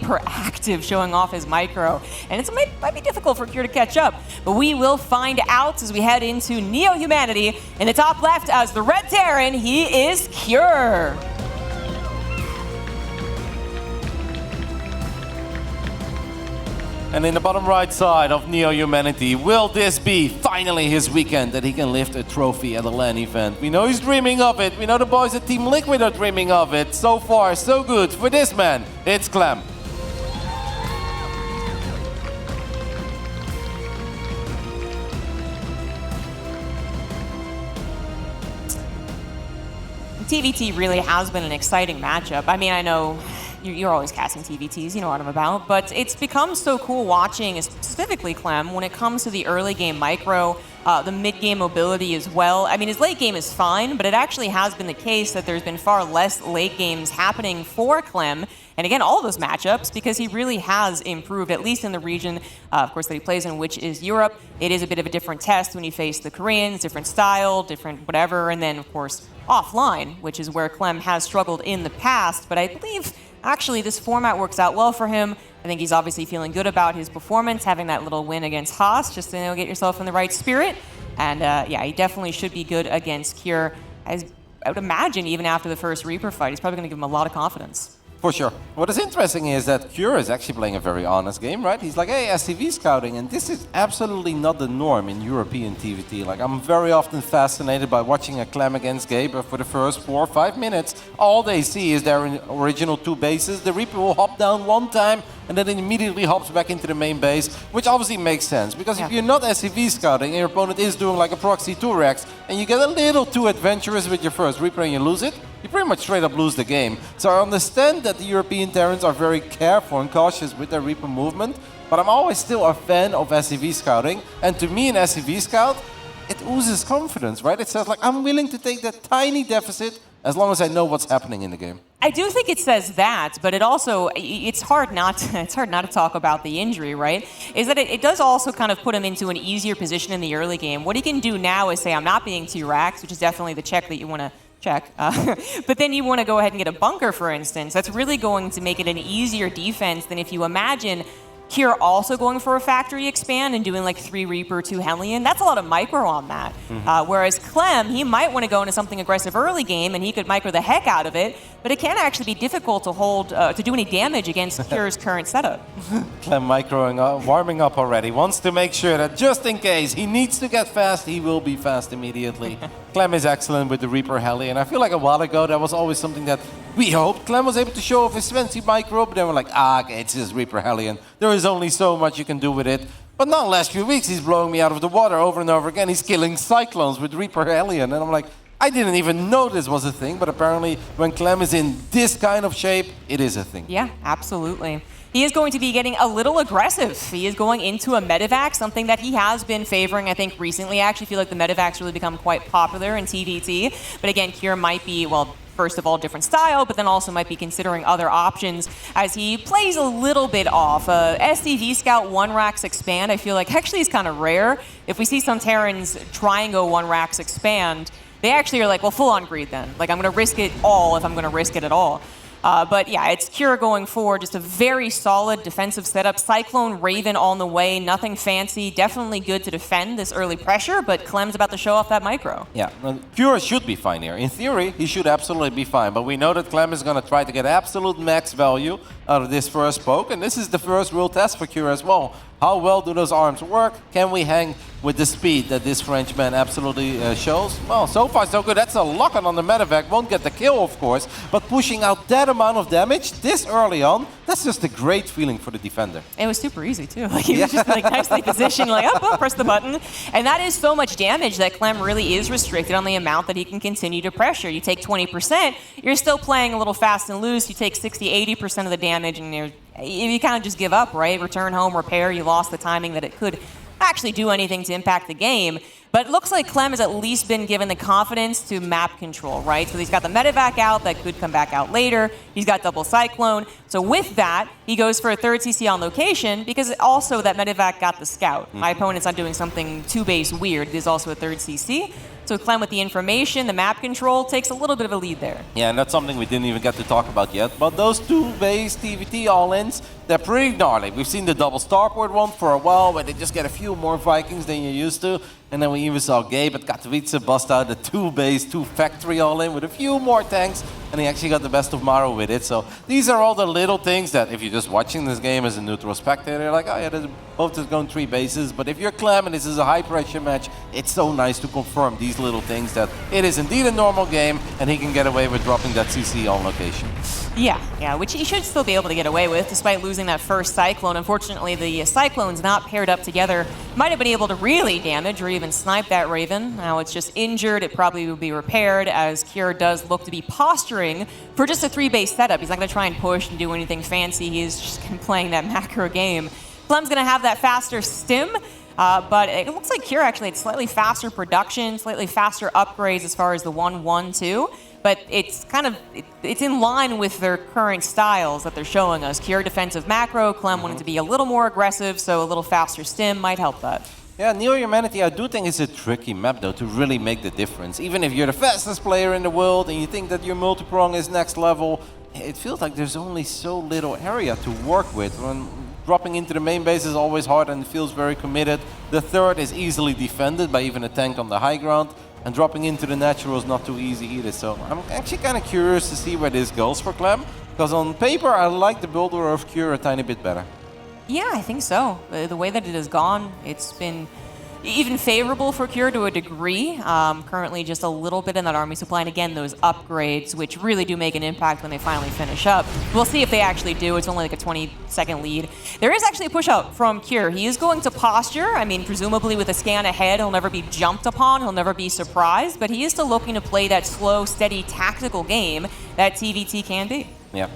hyper active, showing off his micro. And it might be difficult for Cure to catch up. But we will find out as we head into Neo-Humanity. In the top left, as the Red Terran, he is Cure. And in the bottom right side of Neo-Humanity, will this be finally his weekend that he can lift a trophy at a LAN event? We know he's dreaming of it. We know the boys at Team Liquid are dreaming of it. So far, so good. For this man, it's Clem. TVT really has been an exciting matchup. I mean, I know you're always casting TVTs, you know what I'm about, but it's become so cool watching, specifically Clem, when it comes to the early game micro, the mid-game mobility as well. I mean, his late game is fine, but it actually has been the case that there's been far less late games happening for Clem. And again, all those matchups, because he really has improved, at least in the region, of course, that he plays in, which is Europe. It is a bit of a different test when you face the Koreans, different style, different whatever, and then, of course, offline, which is where Clem has struggled in the past. But I believe, actually, this format works out well for him. I think he's obviously feeling good about his performance, having that little win against Haas, just to get yourself in the right spirit. And yeah, he definitely should be good against Cure. I would imagine even after the first Reaper fight, he's probably going to give him a lot of confidence. For sure. What is interesting is that Cure is actually playing a very honest game, right? He's like, hey, SCV scouting, and this is absolutely not the norm in European TVT. Like, I'm very often fascinated by watching a Clem against Gabe, but for the first 4 or 5 minutes, all they see is their original 2 bases. The Reaper will hop down 1 time, and then it immediately hops back into the main base, which obviously makes sense, because if you're not SCV scouting, and your opponent is doing like a proxy 2-Rex, and you get a little too adventurous with your first Reaper and you lose it, you pretty much straight up lose the game. So I understand that the European Terrans are very careful and cautious with their Reaper movement, but I'm always still a fan of SCV scouting, and to me an SCV scout, it oozes confidence, right? It says like, I'm willing to take that tiny deficit as long as I know what's happening in the game. I do think it says that, but it also, it's hard not to talk about the injury, right? Is that it does also kind of put him into an easier position in the early game. What he can do now is say, I'm not being 2 racks, which is definitely the check that you want to check. But then you want to go ahead and get a bunker, for instance. That's really going to make it an easier defense than if you imagine Cure also going for a factory expand and doing like 3 Reaper, 2 Hellion. That's a lot of micro on that. Whereas Clem, he might want to go into something aggressive early game and he could micro the heck out of it, but it can actually be difficult to hold, to do any damage against Cure's current setup. Clem microing up, warming up already, wants to make sure that just in case he needs to get fast, he will be fast immediately. Clem is excellent with the Reaper Heli, and I feel like a while ago that was always something that we hoped Clem was able to show off his fancy micro, but then we're like, okay, it's just Reaper Hellion. There is only so much you can do with it. But now, last few weeks, he's blowing me out of the water over and over again. He's killing Cyclones with Reaper Hellion, and I'm like, I didn't even know this was a thing, but apparently when Clem is in this kind of shape, it is a thing. Yeah, absolutely. He is going to be getting a little aggressive. He is going into a medevac, something that he has been favoring, I think, recently. I actually feel like the medevac's really become quite popular in TVT. But again, Cure might be, well, first of all, different style, but then also might be considering other options as he plays a little bit off. SDV Scout 1-Racks expand, I feel like actually is kind of rare. If we see some Terrans try and go 1-Racks expand, they actually are like, well, full on greed then. Like, I'm going to risk it all if I'm going to risk it at all. But yeah, it's Cure going forward, just a very solid defensive setup. Cyclone, Raven on the way, nothing fancy. Definitely good to defend this early pressure, but Clem's about to show off that micro. Yeah, Cure should be fine here. In theory, he should absolutely be fine, but we know that Clem is going to try to get absolute max value out of this first poke, and this is the first real test for Cure as well. How well do those arms work? Can we hang with the speed that this Frenchman absolutely shows? Well, so far so good. That's a lock-on the medevac. Won't get the kill, of course, but pushing out that amount of damage this early on, that's just a great feeling for the defender. It was super easy, too. Like, he was just like nicely positioned, like, oh, press the button. And that is so much damage that Clem really is restricted on the amount that he can continue to pressure. You take 20%, you're still playing a little fast and loose. You take 60, 80% of the damage, and you kind of just give up, right? Return home, repair, you lost the timing that it could actually do anything to impact the game. But it looks like Clem has at least been given the confidence to map control, right? So he's got the medevac out that could come back out later. He's got double Cyclone. So with that, he goes for a third CC on location because also that medevac got the scout. My opponent's not doing something 2-base weird. There's also a third CC. So Clem with the information, the map control, takes a little bit of a lead there. Yeah, and that's something we didn't even get to talk about yet. But those two base TVT all-ins, they're pretty gnarly. We've seen the double starport one for a while, where they just get a few more Vikings than you're used to. And then we even saw Gabe at Katowice bust out the two base, two factory all-in with a few more tanks. And he actually got the best of Maro with it. So these are all the little things that if you're just watching this game as a neutral spectator, you're like, oh yeah, there's both just going 3 bases. But if you're Clem and this is a high pressure match, it's so nice to confirm these little things that it is indeed a normal game and he can get away with dropping that CC on location. Yeah, which he should still be able to get away with despite losing that first Cyclone. Unfortunately, the Cyclones not paired up together might have been able to really damage or even snipe that Raven. Now it's just injured. It probably will be repaired as Cure does look to be posturing for just a 3-base setup. He's not going to try and push and do anything fancy. He's just playing that macro game. Clem's going to have that faster stim. But it looks like Cure actually had slightly faster production, slightly faster upgrades as far as the 1-1-2. But it's it's in line with their current styles that they're showing us. Cure defensive macro, Clem wanted to be a little more aggressive, so a little faster stim might help that. Yeah, Neo-Humanity, I do think it's a tricky map though to really make the difference. Even if you're the fastest player in the world and you think that your multi-prong is next level, it feels like there's only so little area to work with. When dropping into the main base is always hard and it feels very committed. The third is easily defended by even a tank on the high ground. And dropping into the natural is not too easy either. So I'm actually kind of curious to see where this goes for Clem. Because on paper, I like the builder of Cure a tiny bit better. Yeah, I think so. The way that it has gone, it's been even favorable for Cure to a degree. Currently just a little bit in that army supply. And again, those upgrades, which really do make an impact when they finally finish up. We'll see if they actually do. It's only like a 20-second lead. There is actually a push up from Cure. He is going to posture. I mean, presumably with a scan ahead, he'll never be jumped upon. He'll never be surprised. But he is still looking to play that slow, steady, tactical game that TVT can be. Yeah.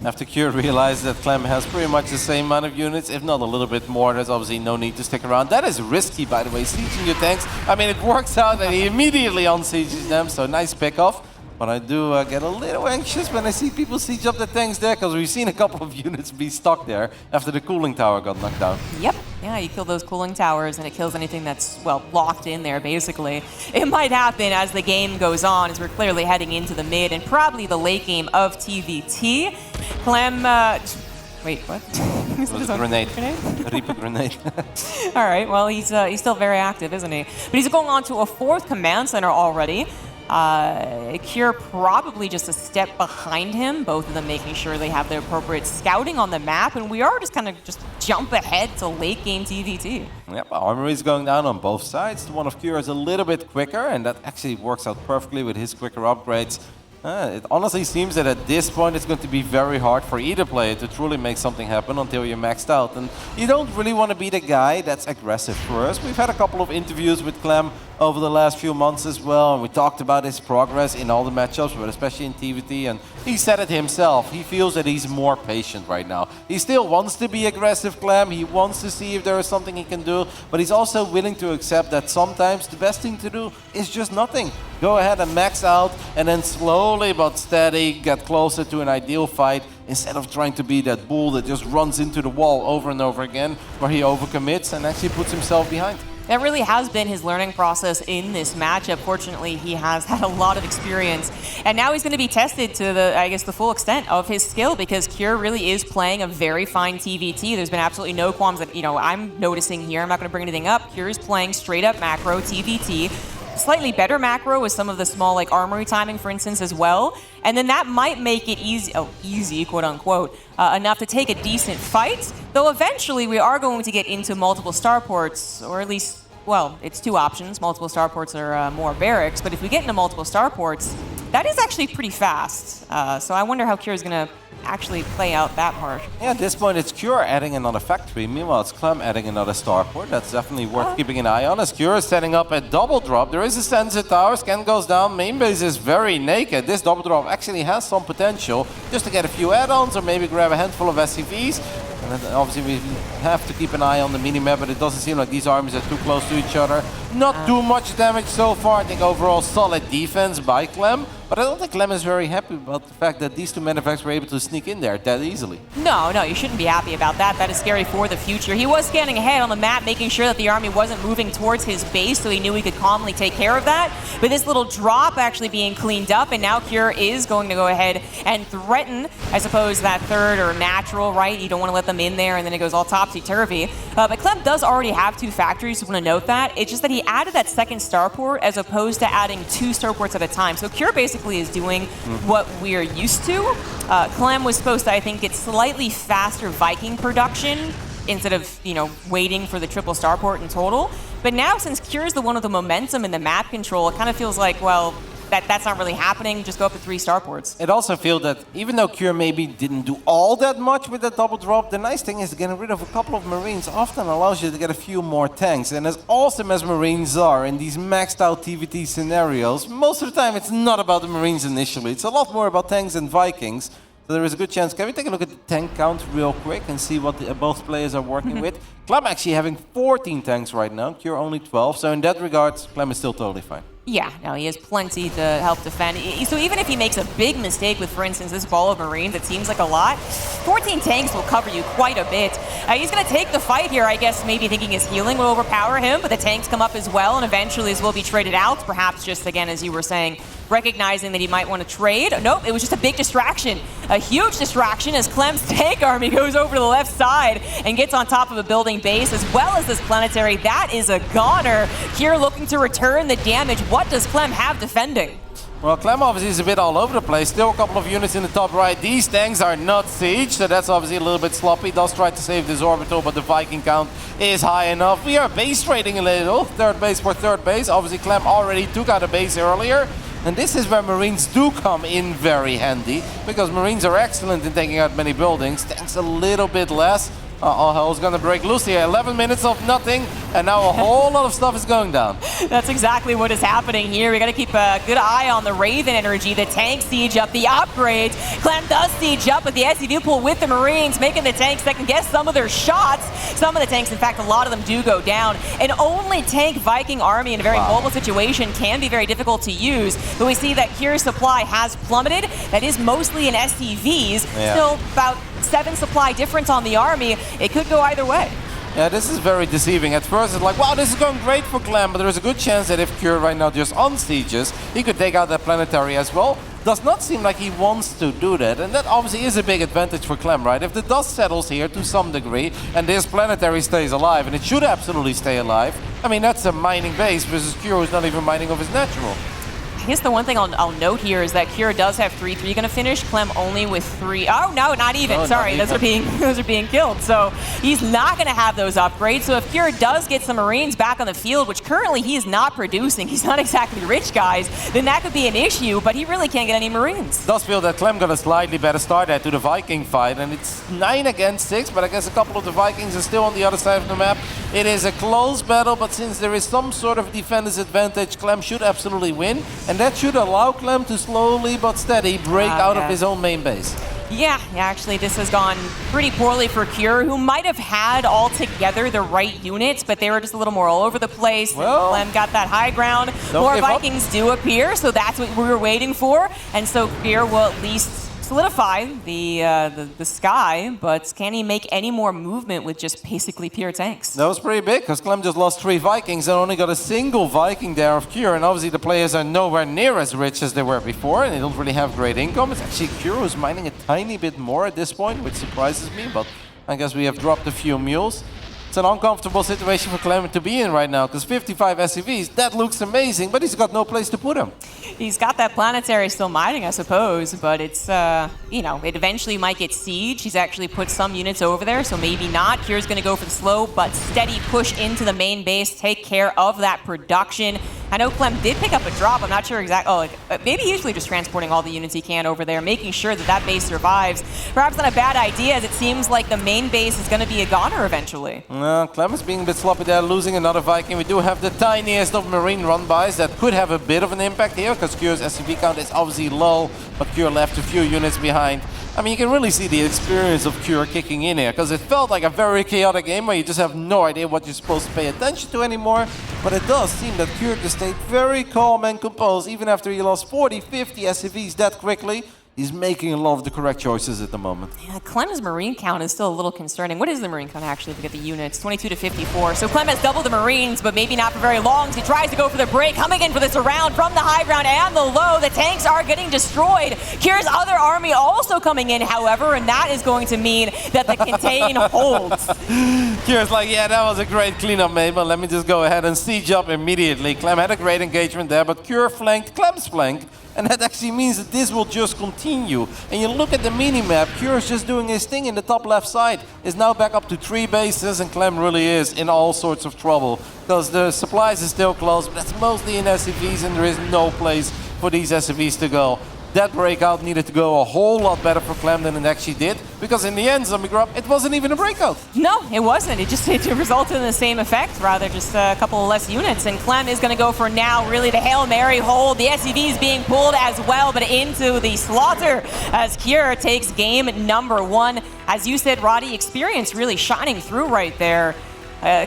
After Cure realized that Clem has pretty much the same amount of units, if not a little bit more, there's obviously no need to stick around. That is risky, by the way, sieging your tanks. I mean, it works out and he immediately unsieges them, so nice pickoff. But I do get a little anxious when I see people siege up the tanks there, because we've seen a couple of units be stuck there after the cooling tower got knocked down. Yep. Yeah, you kill those cooling towers and it kills anything that's, well, locked in there, basically. It might happen as the game goes on, as we're clearly heading into the mid and probably the late game of TVT. Clem, wait, what? It was a grenade. A Reaper grenade. All right, well, he's still very active, isn't he? But he's going on to a 4th command center already. Cure probably just a step behind him, both of them making sure they have the appropriate scouting on the map, and we are just kind of jump ahead to late game TVT. Yep, armory is going down on both sides. The one of Cure is a little bit quicker, and that actually works out perfectly with his quicker upgrades. It honestly seems that at this point it's going to be very hard for either player to truly make something happen until you're maxed out. And you don't really want to be the guy that's aggressive first. We've had a couple of interviews with Clem over the last few months as well, and we talked about his progress in all the matchups, but especially in TVT, and he said it himself. He feels that he's more patient right now. He still wants to be aggressive, Clem. He wants to see if there is something he can do, but he's also willing to accept that sometimes the best thing to do is just nothing. Go ahead and max out, and then slowly but steady get closer to an ideal fight, instead of trying to be that bull that just runs into the wall over and over again, where he overcommits and actually puts himself behind. That really has been his learning process in this matchup. Fortunately, he has had a lot of experience. And now he's going to be tested to the full extent of his skill, because Cure really is playing a very fine TVT. There's been absolutely no qualms that, I'm noticing here. I'm not going to bring anything up. Cure is playing straight up macro TVT. Slightly better macro with some of the small armory timing, for instance, as well. And then that might make it easy, quote unquote, enough to take a decent fight. Though eventually we are going to get into multiple starports, or at least, well, it's 2 options. Multiple starports are more barracks, but if we get into multiple starports, that is actually pretty fast. So I wonder how Cure is going to actually play out that part. Yeah, at this point it's Cure adding another factory. Meanwhile, it's Clem adding another starport. That's definitely worth keeping an eye on. As Cure is setting up a double drop, there is a sensor tower. Scan goes down. Main base is very naked. This double drop actually has some potential just to get a few add-ons or maybe grab a handful of SCVs. And then obviously we have to keep an eye on the mini-map, but it doesn't seem like these armies are too close to each other. Not too much damage so far. I think overall solid defense by Clem, but I don't think Clem is very happy about the fact that these two manufacturers were able to sneak in there that easily. No, you shouldn't be happy about that. That is scary for the future. He was scanning ahead on the map, making sure that the army wasn't moving towards his base, so he knew he could calmly take care of that. But this little drop actually being cleaned up, and now Cure is going to go ahead and threaten, I suppose, that third or natural, right? You don't want to let them in there, and then it goes all topsy-turvy. But Clem does already have 2 factories, so I want to note that. It's just that he added that second starport as opposed to adding 2 starports at a time. So Cure basically is doing what we're used to. Clem was supposed to, I think, get slightly faster Viking production instead of, waiting for the triple starport in total. But now, since Cure's the one with the momentum and the map control, it kind of feels like, well, that's not really happening. Just go up to 3 starports. It also feels that even though Cure maybe didn't do all that much with that double drop, the nice thing is getting rid of a couple of Marines often allows you to get a few more tanks. And as awesome as Marines are in these maxed out TVT scenarios, most of the time it's not about the Marines initially. It's a lot more about tanks and Vikings. So there is a good chance. Can we take a look at the tank count real quick and see what both players are working with? Clem actually having 14 tanks right now, Cure only 12. So in that regard, Clem is still totally fine. Yeah, no, he has plenty to help defend. So even if he makes a big mistake with, for instance, this ball of Marines, it seems like a lot, 14 tanks will cover you quite a bit. He's going to take the fight here, I guess, maybe thinking his healing will overpower him, but the tanks come up as well, and eventually as will be traded out, perhaps just, again, as you were saying, recognizing that he might want to trade. Nope, it was just a big distraction. A huge distraction as Clem's tank army goes over to the left side and gets on top of a building base, as well as this planetary. That is a goner. Here looking to return the damage. What does Clem have defending? Well, Clem obviously is a bit all over the place. Still a couple of units in the top right. These tanks are not siege, so that's obviously a little bit sloppy. Does try to save this orbital, but the Viking count is high enough. We are base trading a little. Third base for third base. Obviously, Clem already took out a base earlier. And this is where Marines do come in very handy, because Marines are excellent in taking out many buildings. Tanks a little bit less. All hell's gonna break loose here. 11 minutes of nothing, and now a whole lot of stuff is going down. That's exactly what is happening here. We gotta keep a good eye on the Raven energy. The tank siege up, the upgrades. Clem does siege up with the SCV pool with the Marines, making the tanks that can get some of their shots. Some of the tanks, in fact, a lot of them do go down. An only tank Viking army in a very mobile situation can be very difficult to use, but we see that Cure's supply has plummeted. That is mostly in SCVs. Yeah. Still about 7 supply difference on the army. It could go either way. Yeah, this is very deceiving. At first it's like, wow, this is going great for Clem, but there's a good chance that if Cure right now just unsieges, he could take out that planetary as well. Does not seem like he wants to do that, and that obviously is a big advantage for Clem, right? If the dust settles here to some degree, and this planetary stays alive, and it should absolutely stay alive, I mean, that's a mining base versus Cure who's not even mining of his natural. I guess the one thing I'll note here is that Cure does have 3-3 going to finish. Clem only with 3. Oh, no, not even. No, sorry, not even. those are being killed. So he's not going to have those upgrades. So if Cure does get some Marines back on the field, which currently he is not producing, he's not exactly rich, guys, then that could be an issue, but he really can't get any Marines. Does feel that Clem got a slightly better start there to the Viking fight, and it's 9 against 6, but I guess a couple of the Vikings are still on the other side of the map. It is a close battle, but since there is some sort of defender's advantage, Clem should absolutely win, and that should allow Clem to slowly but steady break out of his own main base. Yeah, actually this has gone pretty poorly for Cure, who might have had altogether the right units, but they were just a little more all over the place. Well, Clem got that high ground. More Vikings do appear, so that's what we were waiting for. And so Cure will at least solidify the sky, but can he make any more movement with just basically pure tanks? That was pretty big, because Clem just lost 3 Vikings and only got a single Viking there of Cure, and obviously the players are nowhere near as rich as they were before, and they don't really have great income. It's actually Cure who's mining a tiny bit more at this point, which surprises me, but I guess we have dropped a few mules. It's an uncomfortable situation for Clem to be in right now, because 55 SCVs, that looks amazing, but he's got no place to put them. He's got that planetary still mining, I suppose, but it's, it eventually might get siege. He's actually put some units over there, so maybe not. Cure's going to go for the slow but steady push into the main base, take care of that production. I know Clem did pick up a drop. I'm not sure exactly. Maybe usually just transporting all the units he can over there, making sure that that base survives. Perhaps not a bad idea, as it seems like the main base is going to be a goner eventually. Clem is being a bit sloppy there, losing another Viking. We do have the tiniest of Marine run-bys that could have a bit of an impact here, because Cure's SCV count is obviously low, but Cure left a few units behind. I mean, you can really see the experience of Cure kicking in here, because it felt like a very chaotic game where you just have no idea what you're supposed to pay attention to anymore. But it does seem that Cure just stayed very calm and composed, even after he lost 40, 50 SCVs that quickly. He's making a lot of the correct choices at the moment. Yeah, Clem's Marine count is still a little concerning. What is the Marine count actually if you get the units? 22 to 54. So Clem has doubled the Marines, but maybe not for very long. He tries to go for the break, coming in for the surround from the high ground and the low. The tanks are getting destroyed. Cure's other army also coming in, however, and that is going to mean that the contain holds. Cure's like, yeah, that was a great cleanup, mate, but let me just go ahead and siege up immediately. Clem had a great engagement there, but Cure flanked Clem's flank. And that actually means that this will just continue. And you look at the mini-map, Cure's just doing his thing in the top left side. Is now back up to 3 bases, and Clem really is in all sorts of trouble. Because the supplies are still close, but that's mostly in SCVs, and there is no place for these SCVs to go. That breakout needed to go a whole lot better for Clem than it actually did, because in the end, Zombie Grub, it wasn't even a breakout. No, it wasn't. It resulted in the same effect, rather just a couple of less units. And Clem is going to go for now really the Hail Mary hold. The SCV is being pulled as well, but into the slaughter as Cure takes game number 1. As you said, Roddy, experience really shining through right there.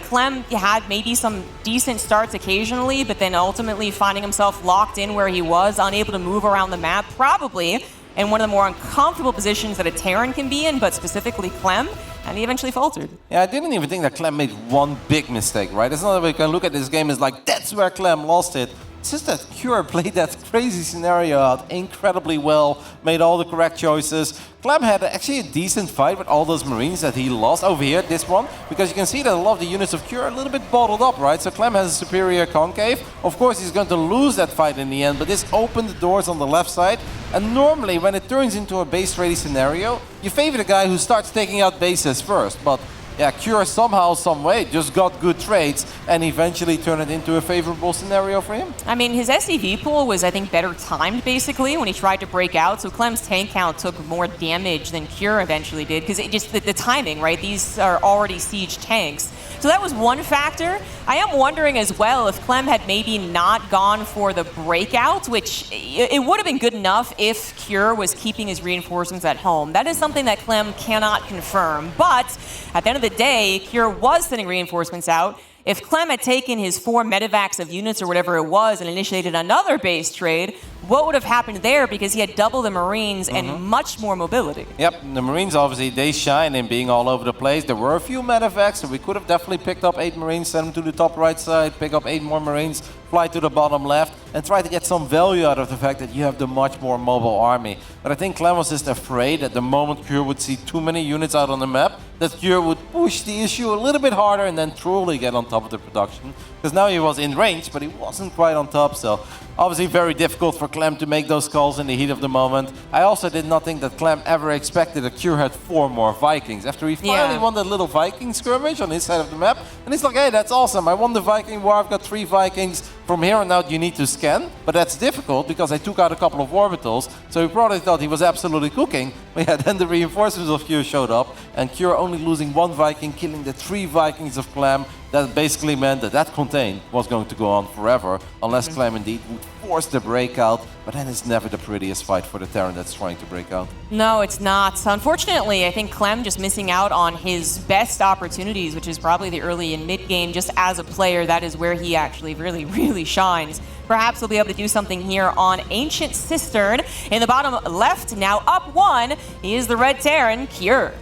Clem had maybe some decent starts occasionally, but then ultimately finding himself locked in where he was, unable to move around the map, probably in one of the more uncomfortable positions that a Terran can be in, but specifically Clem, and he eventually faltered. Yeah, I didn't even think that Clem made one big mistake, right? It's not that we can look at this game as like, that's where Clem lost it. It's just that Cure played that crazy scenario out incredibly well, made all the correct choices. Clem had actually a decent fight with all those Marines that he lost over here, this one, because you can see that a lot of the units of Cure are a little bit bottled up, right? So Clem has a superior concave. Of course, he's going to lose that fight in the end, but this opened the doors on the left side. And normally, when it turns into a base-ready scenario, you favor the guy who starts taking out bases first, but yeah, Cure somehow, some way, just got good trades and eventually turned it into a favorable scenario for him. I mean, his SCV pool was, I think, better timed, basically, when he tried to break out. So Clem's tank count took more damage than Cure eventually did, because it just, the timing, right? These are already siege tanks. So that was one factor. I am wondering as well if Clem had maybe not gone for the breakout, which it would have been good enough if Cure was keeping his reinforcements at home. That is something that Clem cannot confirm. But at the end of the day, Cure was sending reinforcements out. If Clem had taken his 4 medevacs of units or whatever it was and initiated another base trade, what would have happened there? Because he had double the Marines and much more mobility. Yep, the Marines obviously, they shine in being all over the place. There were a few medevacs, so we could have definitely picked up 8 Marines, send them to the top right side, pick up 8 more Marines, fly to the bottom left, and try to get some value out of the fact that you have the much more mobile army. But I think Clem was just afraid that the moment Cure would see too many units out on the map, that Cure would push the issue a little bit harder and then truly get on top of the production. Because now he was in range, but he wasn't quite on top, so obviously very difficult for Clem to make those calls in the heat of the moment. I also did not think that Clem ever expected that Cure had 4 more Vikings. After he finally won that little Viking skirmish on his side of the map, and he's like, hey, that's awesome, I won the Viking war, I've got 3 Vikings. From here on out you need to scan, but that's difficult because I took out a couple of orbitals, so he probably thought he was absolutely cooking. But yeah, then the reinforcements of Cure showed up, and Cure only losing 1 Viking, killing the 3 Vikings of Clem. That basically meant that that contain was going to go on forever, unless Clem indeed would force the breakout, but then it's never the prettiest fight for the Terran that's trying to break out. No, it's not. Unfortunately, I think Clem just missing out on his best opportunities, which is probably the early and mid game. Just as a player, that is where he actually really shines. Perhaps he'll be able to do something here on Ancient Cistern. In the bottom left, now up 1, he is the Red Terran, Cure.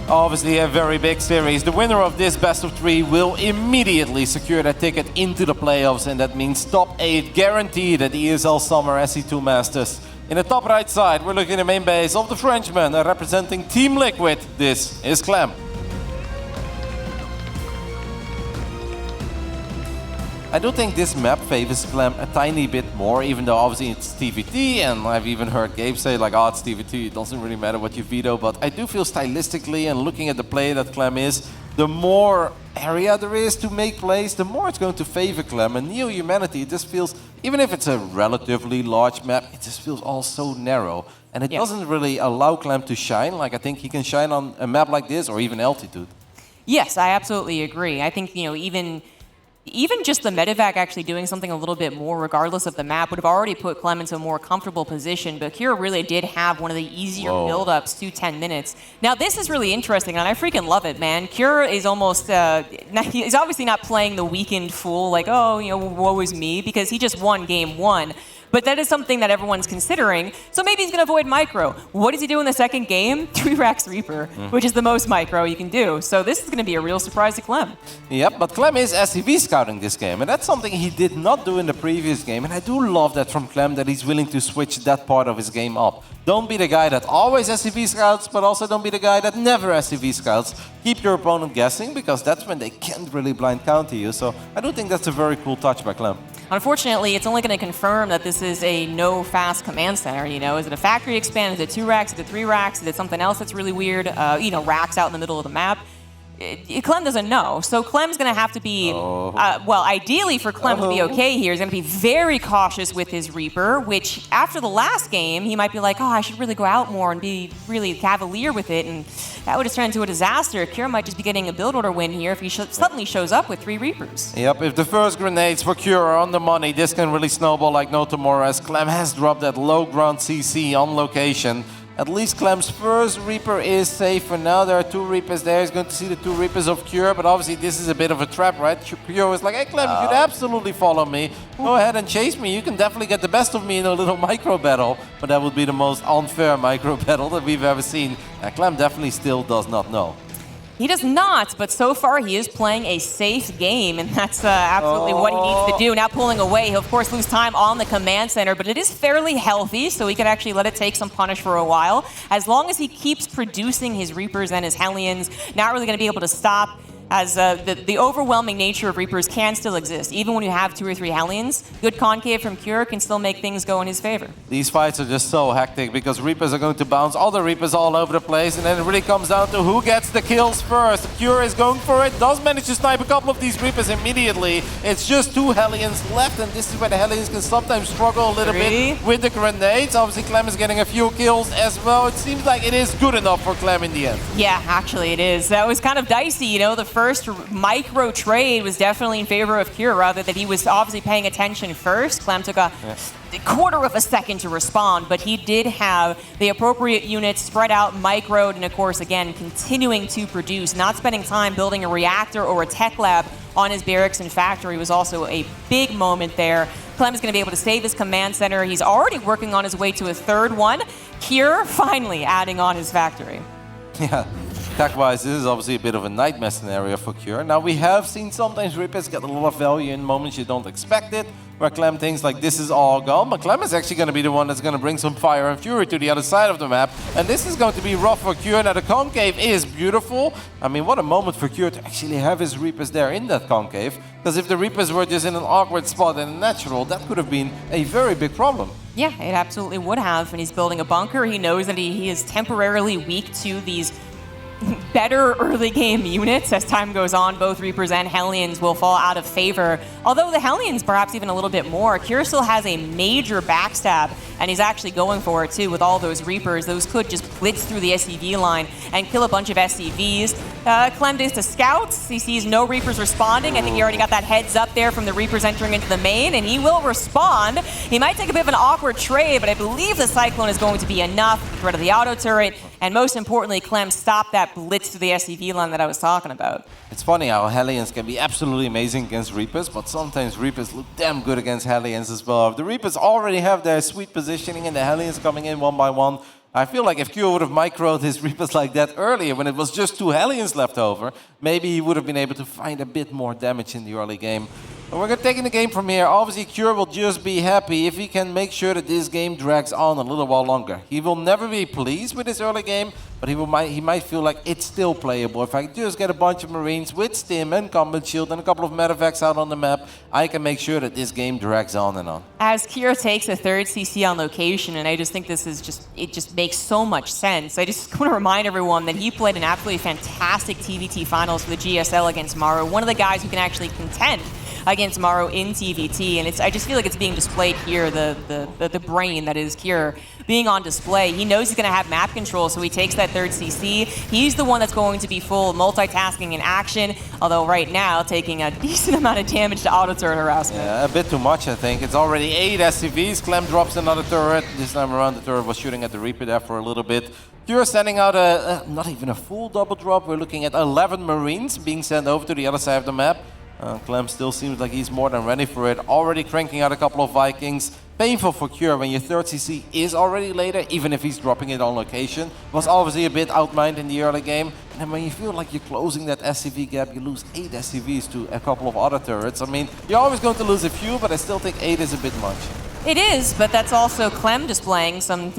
Obviously a very big series. The winner of this best of 3 will immediately secure that ticket into the playoffs, and that means top 8 guaranteed at the ESL Summer SC2 Masters. In the top right side, we're looking at the main base of the Frenchman representing Team Liquid. This is Clem. I do think this map favors Clem a tiny bit more, even though obviously it's TVT, and I've even heard Gabe say like, oh, it's TVT, it doesn't really matter what you veto, but I do feel stylistically and looking at the play that Clem is, the more area there is to make plays, the more it's going to favor Clem. And Neo Humanity, it just feels, even if it's a relatively large map, it just feels all so narrow. And it doesn't really allow Clem to shine like I think he can shine on a map like this or even Altitude. Yes, I absolutely agree. I think, even even just the medevac actually doing something a little bit more, regardless of the map, would have already put Clem into a more comfortable position. But Kira really did have one of the easier build-ups to 10 minutes. Now, this is really interesting, and I freaking love it, man. Kira is almost, he's obviously not playing the weakened fool, like, oh, you know, woe is me, because he just won game 1. But that is something that everyone's considering. So maybe he's going to avoid micro. What does he do in the second game? 3 racks Reaper, which is the most micro you can do. So this is going to be a real surprise to Clem. Yep, but Clem is SCV scouting this game, and that's something he did not do in the previous game. And I do love that from Clem, that he's willing to switch that part of his game up. Don't be the guy that always SCV scouts, but also don't be the guy that never SCV scouts. Keep your opponent guessing, because that's when they can't really blind counter you. So I do think that's a very cool touch by Clem. Unfortunately, it's only going to confirm that this is a no-fast command center. You know, is it a factory expand? Is it 2 racks? Is it 3 racks? Is it something else that's really weird? You know, racks out in the middle of the map. Clem doesn't know. So Clem's going to have to be, well, ideally for Clem to be okay here, he's going to be very cautious with his Reaper, which after the last game, he might be like, oh, I should really go out more and be really cavalier with it. And that would just turn into a disaster. Kira might just be getting a build order win here if he suddenly shows up with 3 Reapers. Yep, if the first grenades for Kira are on the money, this can really snowball like no tomorrow, as Clem has dropped that low ground CC on location. At least Clem's first Reaper is safe for now. There are 2 Reapers there. He's going to see the 2 Reapers of Cure, but obviously this is a bit of a trap, right? Cure is like, hey Clem, you could absolutely follow me. Go ahead and chase me. You can definitely get the best of me in a little micro battle, but that would be the most unfair micro battle that we've ever seen. And Clem definitely still does not know. He does not, but so far he is playing a safe game, and that's absolutely what he needs to do. Now pulling away, he'll of course lose time on the command center, but it is fairly healthy, so he can actually let it take some punish for a while. As long as he keeps producing his Reapers and his Hellions, not really going to be able to stop, as the overwhelming nature of Reapers can still exist. Even when you have 2 or 3 Hellions, good concave from Cure can still make things go in his favor. These fights are just so hectic because Reapers are going to bounce other Reapers all over the place, and then it really comes down to who gets the kills first. Cure is going for it, does manage to snipe a couple of these Reapers immediately. It's just 2 Hellions left, and this is where the Hellions can sometimes struggle a little bit with the grenades. Obviously Clem is getting a few kills as well. It seems like it is good enough for Clem in the end. Yeah, actually it is. That was kind of dicey, you know, the first micro trade was definitely in favor of Kira, rather that he was obviously paying attention first. Clem took a quarter of a second to respond, but he did have the appropriate units spread out, microed, and of course, again, continuing to produce, not spending time building a reactor or a tech lab on his barracks and factory was also a big moment there. Clem is going to be able to save his command center. He's already working on his way to a 3rd one. Kira finally adding on his factory. Yeah. Tech-wise, this is obviously a bit of a nightmare scenario for Cure. Now, we have seen sometimes Reapers get a lot of value in moments you don't expect it, where Clem thinks like this is all gone, but Clem is actually going to be the one that's going to bring some fire and fury to the other side of the map, and this is going to be rough for Cure. Now, the concave is beautiful. I mean, what a moment for Cure to actually have his Reapers there in that concave, because if the Reapers were just in an awkward spot and natural, that could have been a very big problem. Yeah, it absolutely would have, and he's building a bunker. He knows that he is temporarily weak to these better early game units. As time goes on, both Reapers and Hellions will fall out of favor. Although the Hellions perhaps even a little bit more. Kira still has a major backstab, and he's actually going for it too with all those Reapers. Those could just blitz through the SCV line and kill a bunch of SCVs. Clem does to scouts. He sees no Reapers responding. I think he already got that heads up there from the Reapers entering into the main, and he will respond. He might take a bit of an awkward trade, but I believe the Cyclone is going to be enough. The threat of the auto turret, and most importantly, Clem stopped that blitz to the SCV line that I was talking about. It's funny how Hellions can be absolutely amazing against Reapers, but sometimes Reapers look damn good against Hellions as well. If the Reapers already have their sweet positioning and the Hellions coming in one by one, I feel like if Q would have microed his Reapers like that earlier, when it was just 2 Hellions left over, maybe he would have been able to find a bit more damage in the early game. But we're taking the game from here. Obviously, Cure will just be happy if he can make sure that this game drags on a little while longer. He will never be pleased with his early game, but he might feel like it's still playable. If I just get a bunch of Marines with Stim and Combat Shield and a couple of medevacs out on the map, I can make sure that this game drags on and on. As Kira takes a 3rd CC on location, and I just think this is it just makes so much sense. I just want to remind everyone that he played an absolutely fantastic TVT finals for the GSL against Maru, one of the guys who can actually contend against Maru in TVT, and I just feel like it's being displayed here, the brain that is Cure being on display. He knows he's going to have map control, so he takes that third CC. He's the one that's going to be full multitasking in action, although right now taking a decent amount of damage to auto turret harassment. Yeah, a bit too much, I think. It's already 8 SCVs. Clem drops another turret. This time around, the turret was shooting at the Reaper there for a little bit. Cure sending out not even a full double drop. We're looking at 11 Marines being sent over to the other side of the map. Clem still seems like he's more than ready for it. Already cranking out a couple of Vikings. Painful for Cure when your third CC is already later, even if he's dropping it on location. Was obviously a bit outmined in the early game. And then when you feel like you're closing that SCV gap, you lose 8 SCVs to a couple of other turrets. I mean, you're always going to lose a few, but I still think 8 is a bit much. It is, but that's also Clem displaying some,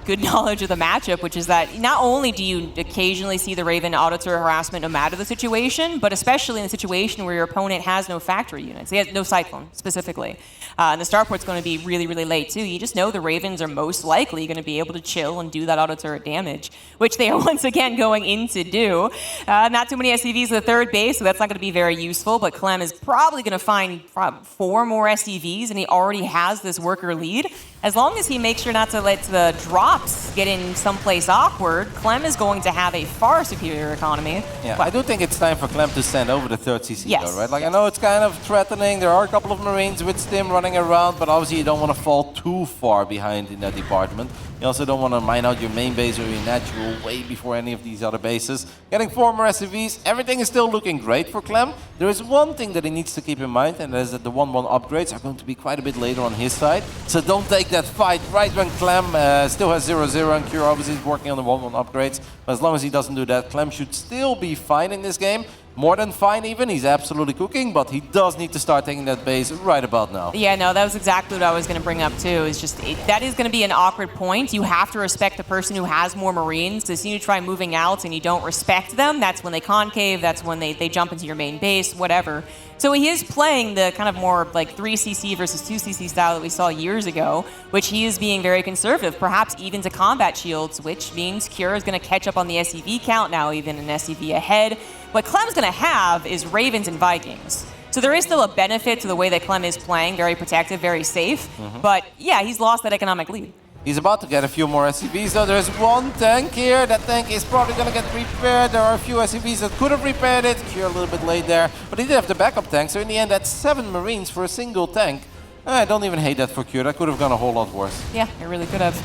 good knowledge of the matchup, which is that not only do you occasionally see the Raven auto turret harassment no matter the situation, but especially in the situation where your opponent has no factory units. He has no Cyclone, specifically. And the starport's going to be really, really late, too. You just know the Ravens are most likely going to be able to chill and do that auto turret damage, which they are once again going in to do. Not too many SCVs at the third base, so that's not going to be very useful, but Clem is probably going to find 4 more SCVs, and he already has this worker lead. As long as he makes sure not to let the drops get in someplace awkward, Clem is going to have a far superior economy. Yeah, I do think it's time for Clem to send over the third CC, yes, though, right? Like, I know it's kind of threatening. There are a couple of Marines with Stim running around, but obviously you don't want to fall too far behind in that department. You also don't want to mine out your main base or your natural way before any of these other bases. Getting 4 more SCVs, everything is still looking great for Clem. There is one thing that he needs to keep in mind, and that is that the 1-1 upgrades are going to be quite a bit later on his side. So don't take that fight right when Clem still has 0-0, and Cure obviously is working on the 1-1 upgrades. But as long as he doesn't do that, Clem should still be fine in this game. More than fine even, he's absolutely cooking, but he does need to start taking that base right about now. Yeah, no, that was exactly what I was going to bring up too, is just, that is going to be an awkward point. You have to respect the person who has more Marines. As soon as you try moving out and you don't respect them, that's when they concave, that's when they jump into your main base, whatever. So he is playing the kind of more like 3cc versus 2cc style that we saw years ago, which he is being very conservative, perhaps even to combat shields, which means Cure is going to catch up on the SCV count, now even an SCV ahead. What Clem's going to have is Ravens and Vikings. So there is still a benefit to the way that Clem is playing, very protective, very safe. But yeah, he's lost that economic lead. He's about to get a few more SCVs, though. There's one tank here. That tank is probably going to get repaired. There are a few SCVs that could have repaired it. Cure a little bit late there. But he did have the backup tank, so in the end, that's 7 Marines for a single tank. I don't even hate that for Cure. That could have gone a whole lot worse. Yeah, it really could have.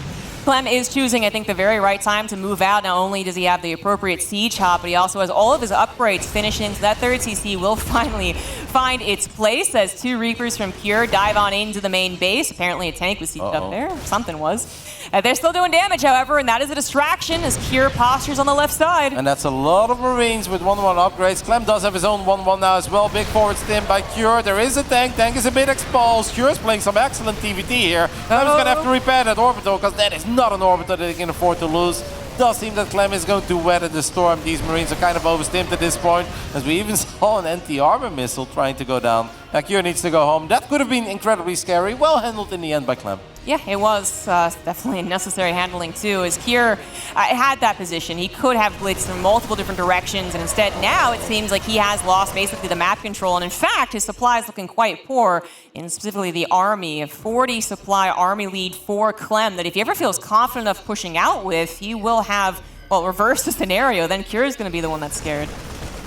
Clem is choosing, I think, the very right time to move out. Not only does he have the appropriate siege hop, but he also has all of his upgrades finished in. So that third CC will finally find its place as 2 Reapers from Cure dive on into the main base. Apparently a tank was sieged up there. Something was. They're still doing damage, however, and that is a distraction as Cure postures on the left side. And that's a lot of Marines with 1-1 upgrades. Clem does have his own 1-1 now as well. Big forward stim by Cure. There is a tank. Tank is a bit exposed. Cure is playing some excellent TVT here. Clem's going to have to repair that orbital because that is not an orbital that he can afford to lose. Does seem that Clem is going to weather the storm. These Marines are kind of overstimmed at this point, as we even saw an anti-armor missile trying to go down. Cure needs to go home. That could have been incredibly scary. Well handled in the end by Clem. Yeah, it was definitely necessary handling too, as Cure had that position. He could have blitzed in multiple different directions, and instead now it seems like he has lost basically the map control, and in fact his supply is looking quite poor, in specifically the army. A 40 supply army lead for Clem that if he ever feels confident enough pushing out with, he will have, well, reverse the scenario, then Cure is going to be the one that's scared.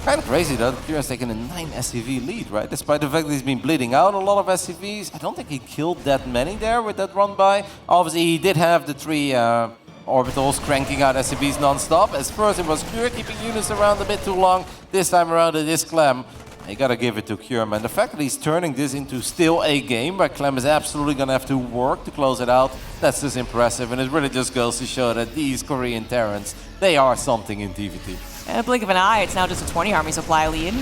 Kind of crazy though, Cure has taken a 9 SCV lead, right? Despite the fact that he's been bleeding out a lot of SCVs. I don't think he killed that many there with that run by. Obviously he did have the 3 orbitals cranking out SCVs non-stop. As first it was Cure keeping units around a bit too long. This time around it is Clem. You gotta give it to Cure, man. The fact that he's turning this into still a game where Clem is absolutely gonna have to work to close it out, that's just impressive. And it really just goes to show that these Korean Terrans, they are something in TVT. In a blink of an eye, it's now just a 20 army supply lead.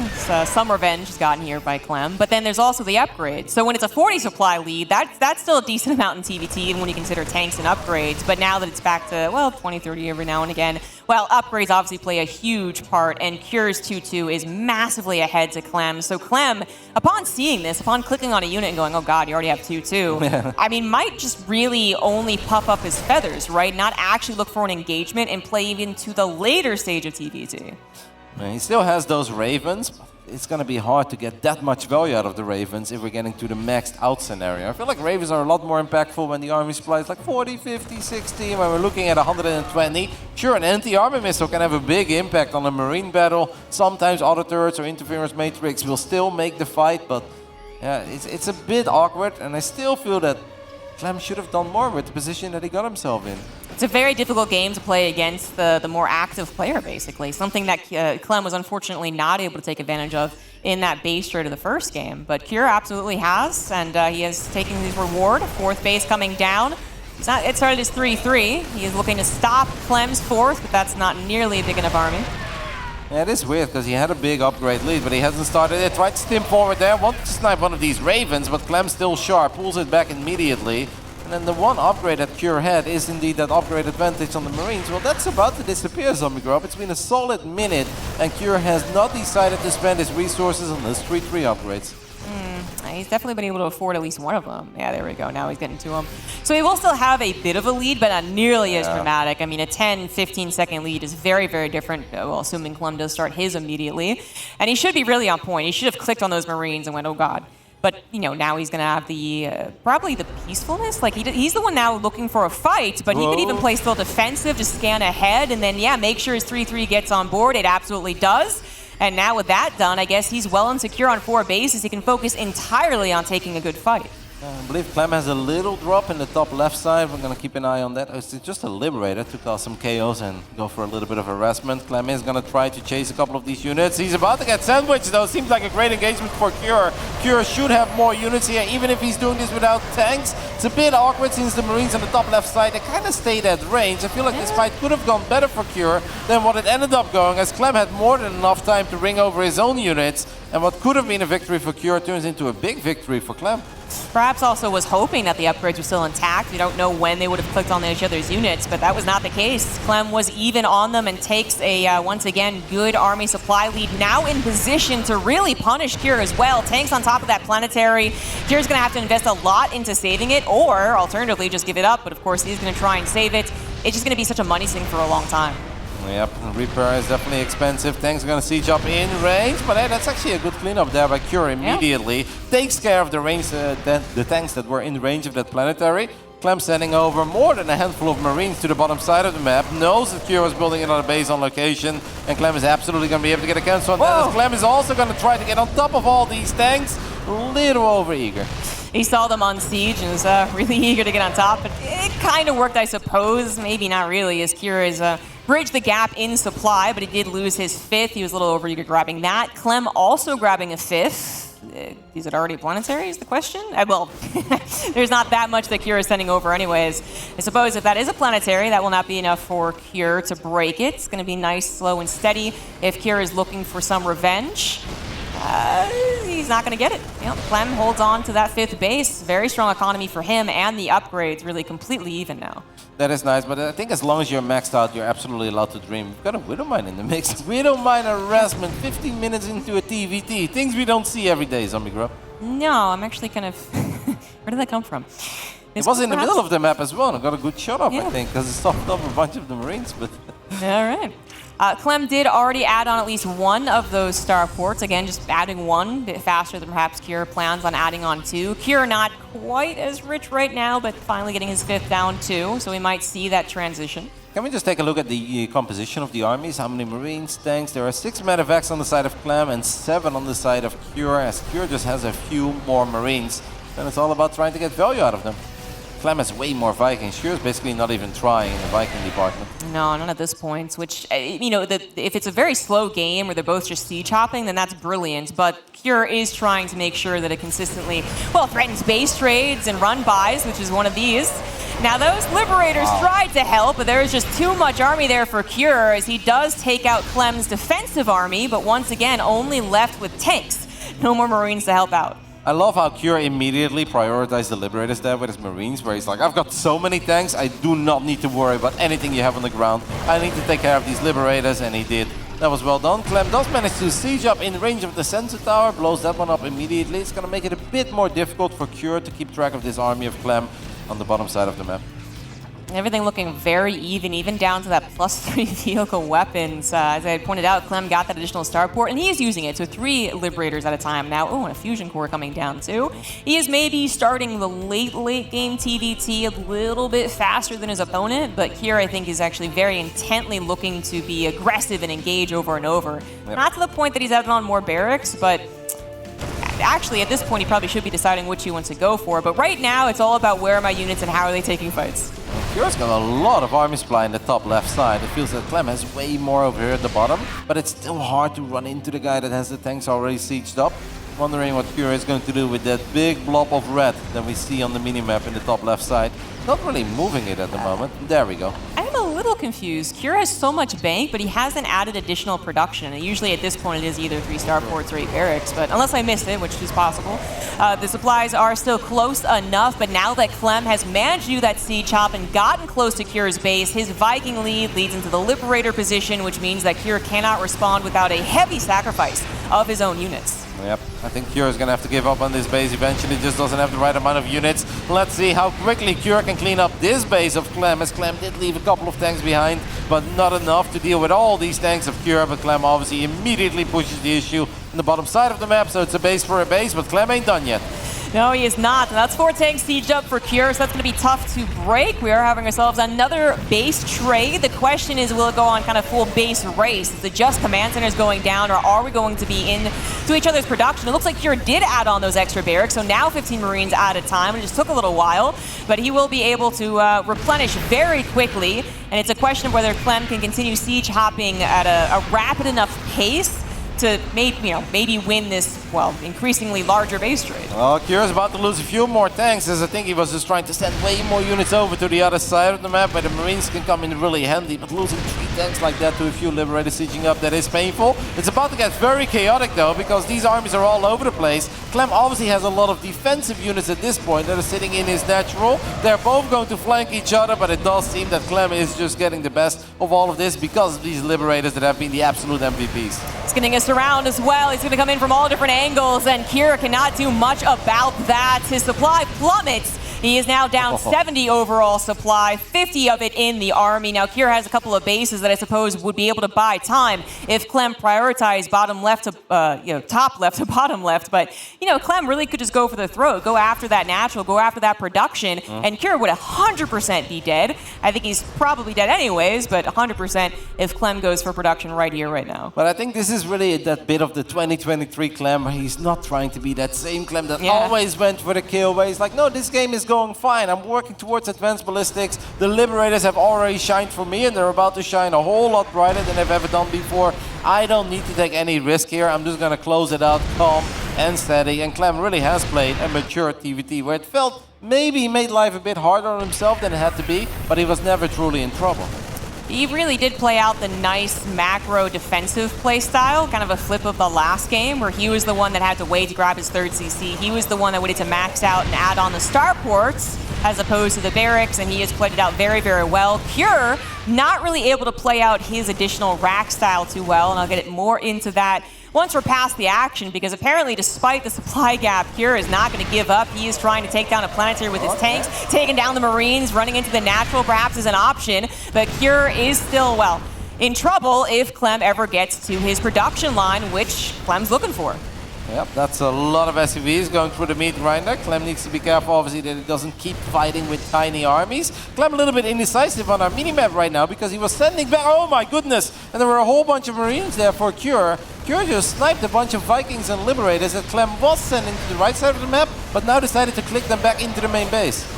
Some revenge has gotten here by Clem. But then there's also the upgrades. So when it's a 40 supply lead, that's still a decent amount in TVT, even when you consider tanks and upgrades. But now that it's back to, well, 20, 30 every now and again, well, upgrades obviously play a huge part, and Cure's 2-2 is massively ahead to Clem. So Clem, upon seeing this, upon clicking on a unit and going, oh god, you already have 2-2, I mean, might just really only puff up his feathers, right? Not actually look for an engagement and play even to the later stage of TVT. And he still has those Ravens. It's going to be hard to get that much value out of the Ravens if we're getting to the maxed out scenario. I feel like Ravens are a lot more impactful when the army supply is like 40, 50, 60. When we're looking at 120, sure, an anti-armor missile can have a big impact on a marine battle. Sometimes auto turrets or interference matrix will still make the fight, but yeah, it's a bit awkward, and I still feel that Clem should have done more with the position that he got himself in. It's a very difficult game to play against the more active player, basically. Something that Clem was unfortunately not able to take advantage of in that base trade of the first game. But Cure absolutely has, and he has taken his reward. Fourth base coming down. It started as 3-3. He is looking to stop Clem's fourth, but that's not nearly a big enough army. Yeah, it is weird because he had a big upgrade lead, but he hasn't started it. Tried to stim forward there, wanted to snipe one of these Ravens, but Clem's still sharp, pulls it back immediately. And then the one upgrade that Cure had is indeed that upgrade advantage on the Marines. Well, that's about to disappear, Zombie Grub. It's been a solid minute, and Cure has not decided to spend his resources on those 3-3 upgrades. He's definitely been able to afford at least one of them. Yeah, there we go. Now he's getting to them. So he will still have a bit of a lead, but not nearly as dramatic. I mean, a 10, 15-second lead is very, very different, well, assuming Clem does start his immediately. And he should be really on point. He should have clicked on those Marines and went, oh, God. But, you know, now he's going to have the, probably the peacefulness. Like, he's the one now looking for a fight, but he could even play still defensive to scan ahead and then, yeah, make sure his 3-3 gets on board. It absolutely does. And now with that done, I guess he's well and secure on 4 bases. He can focus entirely on taking a good fight. I believe Clem has a little drop in the top left side. We're going to keep an eye on that. It's just a Liberator to cause some chaos and go for a little bit of harassment. Clem is going to try to chase a couple of these units. He's about to get sandwiched, though. Seems like a great engagement for Cure. Cure should have more units here, even if he's doing this without tanks. It's a bit awkward since the Marines on the top left side, they kind of stayed at range. I feel like this fight could have gone better for Cure than what it ended up going, as Clem had more than enough time to ring over his own units. And what could have been a victory for Cure turns into a big victory for Clem. Perhaps also was hoping that the upgrades were still intact. We don't know when they would have clicked on each other's units, but that was not the case. Clem was even on them and takes a, once again, good army supply lead. Now in position to really punish Cure as well. Tanks on top of that planetary. Cure's going to have to invest a lot into saving it, or alternatively just give it up, but of course he's going to try and save it. It's just going to be such a money sink for a long time. Yep, repair is definitely expensive. Tanks are going to siege up in range, but hey, that's actually a good cleanup there by Cure immediately. Takes care of the range, the tanks that were in range of that planetary. Clem sending over more than a handful of Marines to the bottom side of the map. Knows that Cure is building another base on location, and Clem is absolutely going to be able to get a cancel on that. As Clem is also going to try to get on top of all these tanks. A little overeager. He saw them on siege and was really eager to get on top. But it kind of worked, I suppose. Maybe not really, as Cure is bridged the gap in supply, but he did lose his fifth. He was a little overeager grabbing that. Clem also grabbing a fifth. Is it already planetary is the question? Well, there's not that much that Cure is sending over anyways. I suppose if that is a planetary, that will not be enough for Cure to break it. It's going to be nice, slow, and steady. If Cure is looking for some revenge, he's not going to get it. You know, Clem holds on to that fifth base. Very strong economy for him, and the upgrades really completely even now. That is nice, but I think as long as you're maxed out, you're absolutely allowed to dream. We've got a Widowmine in the mix. Widowmine harassment, 15 minutes into a TVT. Things we don't see every day, Zombie Grub. No, I'm actually kind of... Where did that come from? It was in the middle of the map as well, and I got a good shot off, I think, because it stopped up a bunch of the Marines, but... All right. Clem did already add on at least one of those starports. Again, just adding one, a bit faster than perhaps Cure plans on adding on two. Cure not quite as rich right now, but finally getting his fifth down too, so we might see that transition. Can we just take a look at the composition of the armies? How many Marines, tanks? There are 6 medevacs on the side of Clem and 7 on the side of Cure, as Cure just has a few more Marines. Then it's all about trying to get value out of them. Clem has way more Vikings. Cure is basically not even trying in the Viking department. No, not at this point, which, you know, if it's a very slow game where they're both just siege hopping, then that's brilliant. But Cure is trying to make sure that it consistently, well, threatens base trades and run buys, which is one of these. Now, those Liberators tried to help, but there's just too much army there for Cure, as he does take out Clem's defensive army, but once again, only left with tanks. No more Marines to help out. I love how Cure immediately prioritized the Liberators there with his Marines, where he's like, I've got so many tanks, I do not need to worry about anything you have on the ground. I need to take care of these Liberators, and he did. That was well done. Clem does manage to siege up in range of the sensor tower, blows that one up immediately. It's going to make it a bit more difficult for Cure to keep track of this army of Clem on the bottom side of the map. Everything looking very even down to that +3 vehicle weapons. As I pointed out, Clem got that additional starport, and he is using it, so 3 Liberators at a time now. Oh, and a Fusion Core coming down too. He is maybe starting the late game TVT a little bit faster than his opponent, but here I think is actually very intently looking to be aggressive and engage over and over. Yep. Not to the point that he's added on more barracks, but actually at this point he probably should be deciding which he wants to go for. But right now it's all about where are my units and how are they taking fights. Kira's got a lot of army supply in the top left side. It feels that Clem has way more over here at the bottom, but it's still hard to run into the guy that has the tanks already sieged up. Wondering what Kira is going to do with that big blob of red that we see on the minimap in the top left side. Not really moving it at the moment. There we go. I'm a little confused. Kira has so much bank, but he hasn't added additional production. And usually at this point it is either 3 starports or 8 barracks, but unless I missed it, which is possible. The supplies are still close enough, but now that Clem has managed to do that siege hop and gotten close to Kira's base, his Viking lead leads into the Liberator position, which means that Kira cannot respond without a heavy sacrifice of his own units. Yep, I think Kira's gonna have to give up on this base eventually. Just doesn't have the right amount of units. Let's see how quickly Kira can clean up this base of Clem, as Clem did leave a couple of tanks behind, but not enough to deal with all these tanks of Kira. But Clem obviously immediately pushes the issue on the bottom side of the map, so it's a base for a base, but Clem ain't done yet. No, he is not. And that's 4 tanks sieged up for Kira, so that's going to be tough to break. We are having ourselves another base trade. The question is, will it go on kind of full base race? Is it just command centers going down, or are we going to be into each other's production? It looks like Kira did add on those extra barracks, so now 15 Marines at a time. It just took a little while, but he will be able to replenish very quickly. And it's a question of whether Clem can continue siege hopping at a rapid enough pace to maybe win this, well, increasingly larger base trade. Well, Kira's about to lose a few more tanks, as I think he was just trying to send way more units over to the other side of the map, where the Marines can come in really handy, but losing 3 tanks like that to a few Liberators sieging up, that is painful. It's about to get very chaotic though, because these armies are all over the place. Clem obviously has a lot of defensive units at this point that are sitting in his natural. They're both going to flank each other, but it does seem that Clem is just getting the best of all of this because of these Liberators that have been the absolute MVPs. He's getting us around as well. He's going to come in from all different angles, and Kira cannot do much about that. His supply plummets. He is now down 70 overall supply, 50 of it in the army. Now, Kira has a couple of bases that I suppose would be able to buy time if Clem prioritized bottom left to, top left to bottom left. But, Clem really could just go for the throat, go after that natural, go after that production, and Kira would 100% be dead. I think he's probably dead anyways, but 100% if Clem goes for production right here, right now. But I think this is really that bit of the 2023 Clem where he's not trying to be that same Clem that always went for the kill, where he's like, no, this game is going fine. I'm working towards advanced ballistics. The Liberators have already shined for me, and they're about to shine a whole lot brighter than they've ever done before. I don't need to take any risk here. I'm just going to close it out calm and steady. And Clem really has played a mature TVT where it felt maybe he made life a bit harder on himself than it had to be, but he was never truly in trouble. He really did play out the nice macro defensive play style, kind of a flip of the last game where he was the one that had to wait to grab his 3rd CC. He was the one that waited to max out and add on the starports as opposed to the barracks, and he has played it out very, very well. Cure, not really able to play out his additional rack style too well, and I'll get more into that once we're past the action, because apparently despite the supply gap, Cure is not going to give up. He is trying to take down a planetary with his tanks, taking down the Marines, running into the natural perhaps is an option, but Cure is still, well, in trouble if Clem ever gets to his production line, which Clem's looking for. Yep, that's a lot of SUVs going through the meat grinder. Clem needs to be careful, obviously, that he doesn't keep fighting with tiny armies. Clem a little bit indecisive on our minimap right now because he was sending back, oh my goodness, and there were a whole bunch of Marines there for Cure. Cure just sniped a bunch of Vikings and Liberators that Clem was sending to the right side of the map, but now decided to click them back into the main base.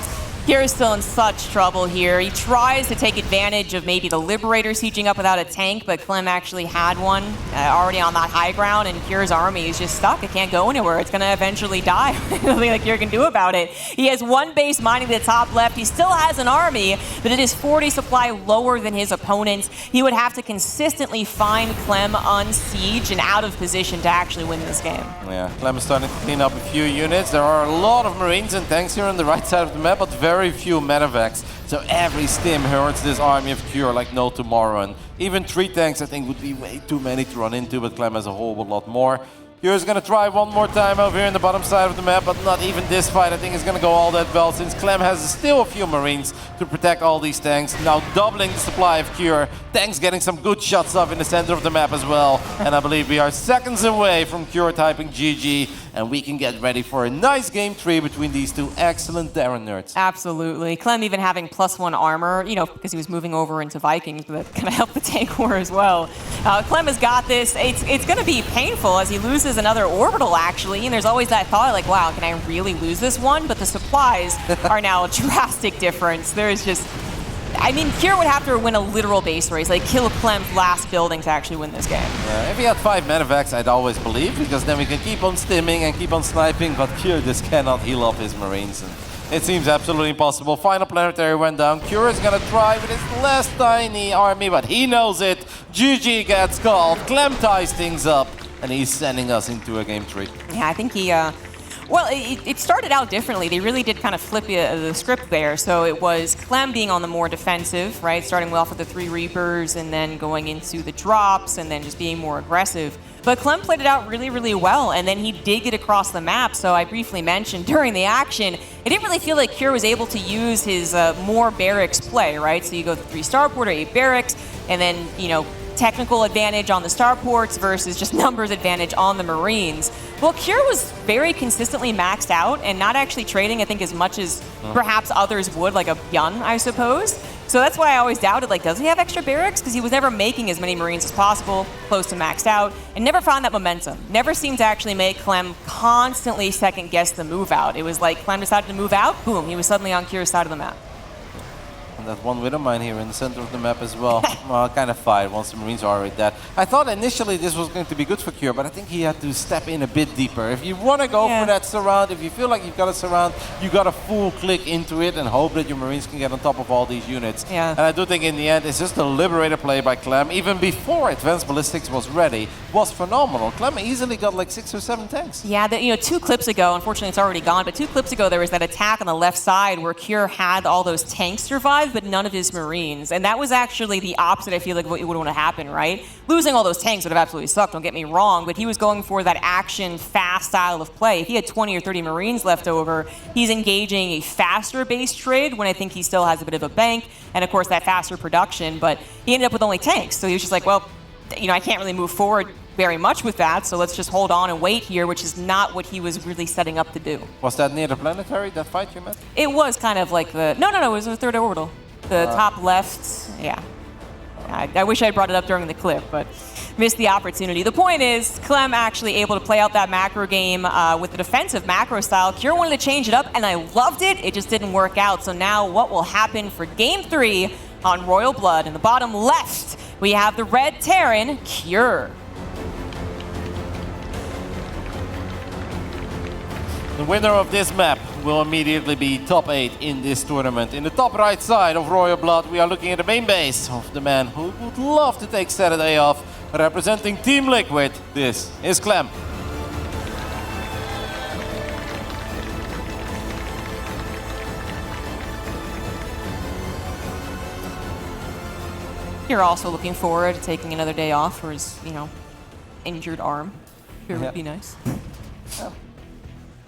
Cure is still in such trouble here. He tries to take advantage of maybe the Liberator sieging up without a tank, but Clem actually had one already on that high ground, and Cure's army is just stuck. It can't go anywhere. It's going to eventually die. Nothing that Cure can do about it. He has one base mining to the top left. He still has an army, but it is 40 supply lower than his opponents. He would have to consistently find Clem unsieged and out of position to actually win this game. Yeah, Clem is starting to clean up a few units. There are a lot of Marines and tanks here on the right side of the map, but very few medevacs, so every stim hurts this army of Cure like no tomorrow, and even 3 tanks I think would be way too many to run into, but Clem has a whole lot more. Kura's gonna try one more time over here in the bottom side of the map, but not even this fight. I think it's gonna go all that well, since Clem has still a few Marines to protect all these tanks. Now doubling the supply of Kura. Tanks getting some good shots off in the center of the map as well. And I believe we are seconds away from Kura typing GG, and we can get ready for a nice game 3 between these two excellent Darren nerds. Absolutely. Clem even having +1 armor, you know, because he was moving over into Vikings, but that kind of helped the tank war as well. Clem has got this. It's going to be painful as he loses another orbital, actually. And there's always that thought, like, wow, can I really lose this one? But the supplies are now a drastic difference. There is just... I mean, Kura would have to win a literal base race, like kill Clem's last building to actually win this game. If he had 5 medevacs, I'd always believe, because then we can keep on stimming and keep on sniping, but Kura just cannot heal up his Marines. And it seems absolutely impossible. Final planetary went down. Kura's gonna try with his last tiny army, but he knows it. GG gets called. Clem ties things up, and he's sending us into a game 3. Yeah, I think he... Well, it started out differently. They really did kind of flip the script there. So it was Clem being on the more defensive, right? Starting well with the 3 Reapers and then going into the drops and then just being more aggressive. But Clem played it out really, really well, and then he did get across the map. So I briefly mentioned during the action, it didn't really feel like Kura was able to use his more barracks play, right? So you go 3 starport or 8 barracks, and then, you know, technical advantage on the starports versus just numbers advantage on the Marines. Well, Kura was very consistently maxed out and not actually trading, I think, as much as perhaps others would, like a Yun, I suppose. So that's why I always doubted, like, does he have extra barracks? Because he was never making as many Marines as possible, close to maxed out, and never found that momentum. Never seemed to actually make Clem constantly second-guess the move out. It was like Clem decided to move out, boom, he was suddenly on Kura's side of the map. And that one Widow Mine here in the center of the map as well. Well, kind of fired once the Marines are already dead. I thought initially this was going to be good for Kura, but I think he had to step in a bit deeper. If you want to go for that surround, if you feel like you've got a surround, you got to full click into it and hope that your Marines can get on top of all these units. Yeah. And I do think in the end, it's just a liberator play by Clem, even before Advanced Ballistics was ready, was phenomenal. Clem easily got like 6 or 7 tanks. Yeah, you know, 2 clips ago, unfortunately it's already gone, but 2 clips ago there was that attack on the left side where Kura had all those tanks survive, but none of his Marines. And that was actually the opposite, I feel like, what would want to happen, right? Losing all those tanks would have absolutely sucked, don't get me wrong, but he was going for that action, fast style of play. If he had 20 or 30 Marines left over, he's engaging a faster base trade when I think he still has a bit of a bank, and of course that faster production, but he ended up with only tanks. So he was just like, well, you know, I can't really move forward very much with that, so let's just hold on and wait here, which is not what he was really setting up to do. Was that near the planetary, that fight you meant? It was kind of like the... No, it was the 3rd orbital. The top left, yeah. I wish I had brought it up during the clip, but missed the opportunity. The point is, Clem actually able to play out that macro game with the defensive macro style. Kura wanted to change it up, and I loved it. It just didn't work out. So now what will happen for Game 3 on Royal Blood? In the bottom left, we have the red Terran, Kura. The winner of this map will immediately be top 8 in this tournament. In the top right side of Royal Blood, we are looking at the main base of the man who would love to take Saturday off. Representing Team Liquid, this is Clem. You're also looking forward to taking another day off for his, you know, injured arm. It would be nice. Yeah.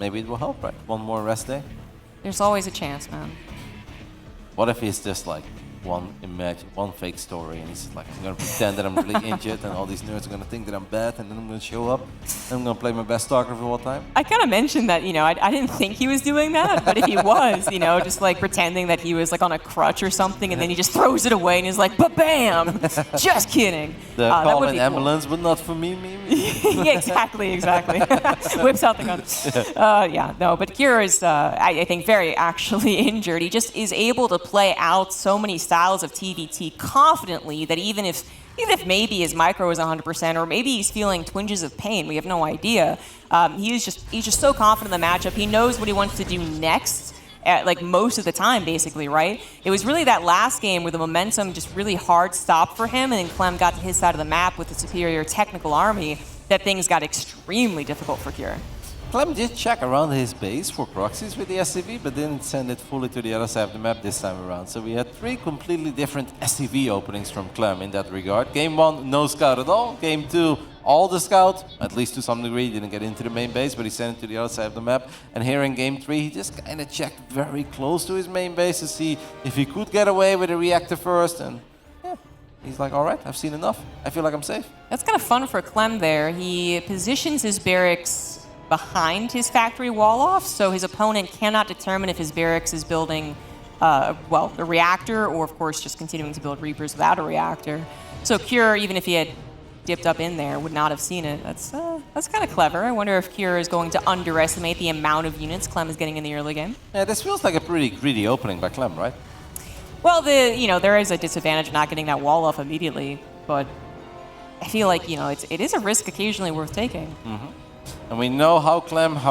Maybe it will help, right? One more rest day. There's always a chance, man. What if he's just like one fake story, and he's like, I'm gonna pretend that I'm really injured, and all these nerds are gonna think that I'm bad, and then I'm gonna show up, and I'm gonna play my best StarCraft of all time. I kind of mentioned that, you know, I didn't think he was doing that, but if he was, you know, just like pretending that he was like on a crutch or something, and then he just throws it away, and he's like, ba-bam! Just kidding. The call an ambulance, cool. But not for me. Yeah, exactly. Whips out the gun. Yeah, no, but Kura is, I think, very actually injured. He just is able to play out so many styles of TVT confidently that even if maybe his micro is 100%, or maybe he's feeling twinges of pain, we have no idea. He's just so confident in the matchup. He knows what he wants to do next, like most of the time, basically, right? It was really that last game where the momentum just really hard stopped for him, and then Clem got to his side of the map with the superior technical army, that things got extremely difficult for Kura. Clem did check around his base for proxies with the SCV, but didn't send it fully to the other side of the map this time around. So we had 3 completely different SCV openings from Clem in that regard. Game 1, no scout at all. Game 2, all the scout, at least to some degree. He didn't get into the main base, but he sent it to the other side of the map. And here in Game 3, he just kind of checked very close to his main base to see if he could get away with a reactor first. And yeah, he's like, all right, I've seen enough. I feel like I'm safe. That's kind of fun for Clem there. He positions his barracks behind his factory wall off, so his opponent cannot determine if his barracks is building, well, a reactor, or of course just continuing to build Reapers without a reactor. So Cure, even if he had dipped up in there, would not have seen it. That's kind of clever. I wonder if Cure is going to underestimate the amount of units Clem is getting in the early game. Yeah, this feels like a pretty greedy opening by Clem, right? Well, there is a disadvantage of not getting that wall off immediately, but I feel like, it is a risk occasionally worth taking. Mm-hmm. And we know how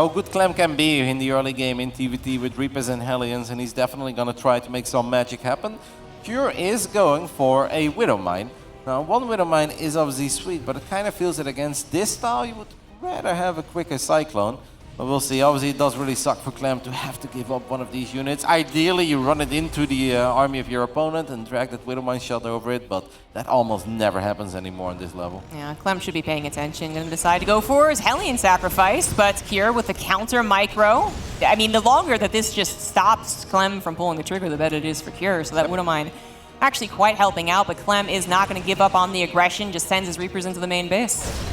good Clem can be in the early game in TVT with Reapers and Hellions, and he's definitely going to try to make some magic happen. Cure is going for a Widow Mine. Now, one Widow Mine is obviously sweet, but it kind of feels that against this style, you would rather have a quicker Cyclone. But we'll see. Obviously, it does really suck for Clem to have to give up one of these units. Ideally, you run it into the army of your opponent and drag that Widow Mine shot over it, but that almost never happens anymore on this level. Yeah, Clem should be paying attention and decide to go for his Hellion sacrifice, but Cure with the counter micro. I mean, the longer that this just stops Clem from pulling the trigger, the better it is for Cure, so that Widow Mine actually quite helping out, but Clem is not going to give up on the aggression, just sends his Reapers into the main base.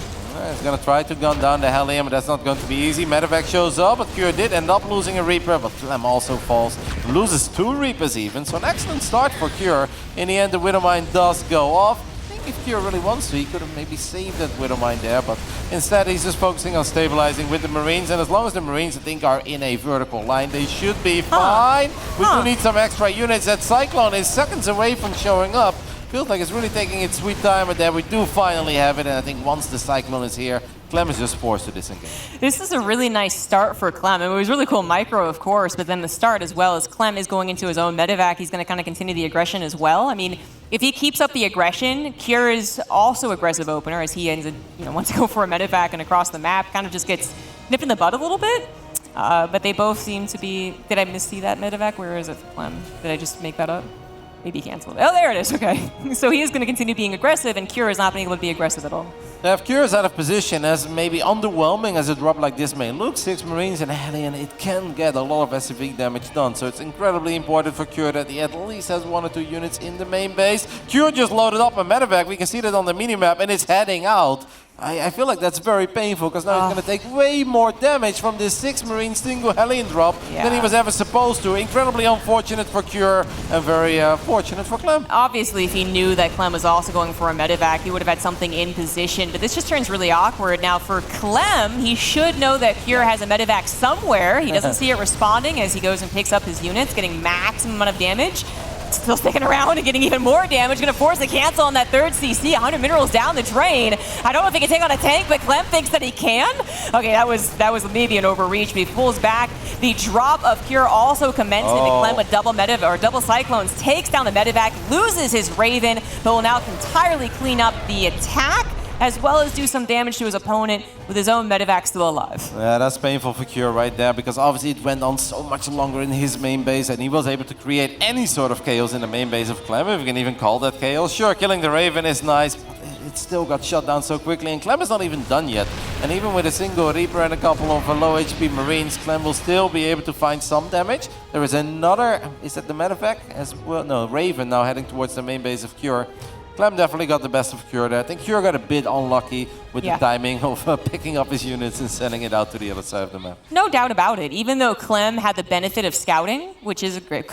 He's going to try to gun down the Hellion, but that's not going to be easy. Medevac shows up, but Cure did end up losing a Reaper, but Clem also falls. Loses 2 Reapers even, so an excellent start for Cure. In the end, the Widow Mine does go off. I think if Cure really wants to, he could have maybe saved that Widow Mine there, but instead he's just focusing on stabilizing with the Marines, and as long as the Marines, I think, are in a vertical line, they should be fine. We do need some extra units. That Cyclone is seconds away from showing up. Feels like it's really taking its sweet time, but there we do finally have it, and I think once the Cyclone is here, Clem is just forced to disengage. This is a really nice start for Clem. It was really cool micro, of course, but then the start as well, as Clem is going into his own medevac, he's going to kind of continue the aggression as well. I mean, if he keeps up the aggression, Cure is also aggressive opener, as he ends, wants to go for a medevac and across the map, kind of just gets nipped in the butt a little bit. But they both seem to be... Did I missee that medevac? Where is it for Clem? Did I just make that up? Maybe cancel it. Oh, there it is. Okay. So he is going to continue being aggressive, and Cure is not being able to be aggressive at all. Now, if Cure is out of position, as maybe underwhelming as a drop like this may look, 6 Marines and a Hellion, it can get a lot of SCV damage done. So it's incredibly important for Cure that he at least has 1 or 2 units in the main base. Cure just loaded up a medevac. We can see that on the minimap, and it's heading out. I feel like that's very painful, because now he's going to take way more damage from this 6 Marine single Hellion drop than he was ever supposed to. Incredibly unfortunate for Cure, and very fortunate for Clem. Obviously, if he knew that Clem was also going for a medevac, he would have had something in position, but this just turns really awkward. Now for Clem, he should know that Cure has a medevac somewhere. He doesn't see it responding as he goes and picks up his units, getting maximum amount of damage. Still sticking around and getting even more damage. Going to force the cancel on that 3rd CC. 100 minerals down the drain. I don't know if he can take on a tank, but Clem thinks that he can. Okay, that was maybe an overreach, but he pulls back. The drop of Cure also commencing. Clem with double Cyclones takes down the medevac, loses his Raven, but will now entirely clean up the attack, as well as do some damage to his opponent with his own medevac still alive. Yeah, that's painful for Cure right there, because obviously it went on so much longer in his main base, and he was able to create any sort of chaos in the main base of Clem, if we can even call that chaos. Sure, killing the Raven is nice, but it still got shut down so quickly, and Clem is not even done yet. And even with a single Reaper and a couple of low HP Marines, Clem will still be able to find some damage. There is another, is that the medevac as well? No, Raven now heading towards the main base of Cure. Clem definitely got the best of Cure there. I think Cure got a bit unlucky with the timing of picking up his units and sending it out to the other side of the map. No doubt about it. Even though Clem had the benefit of scouting, which is a great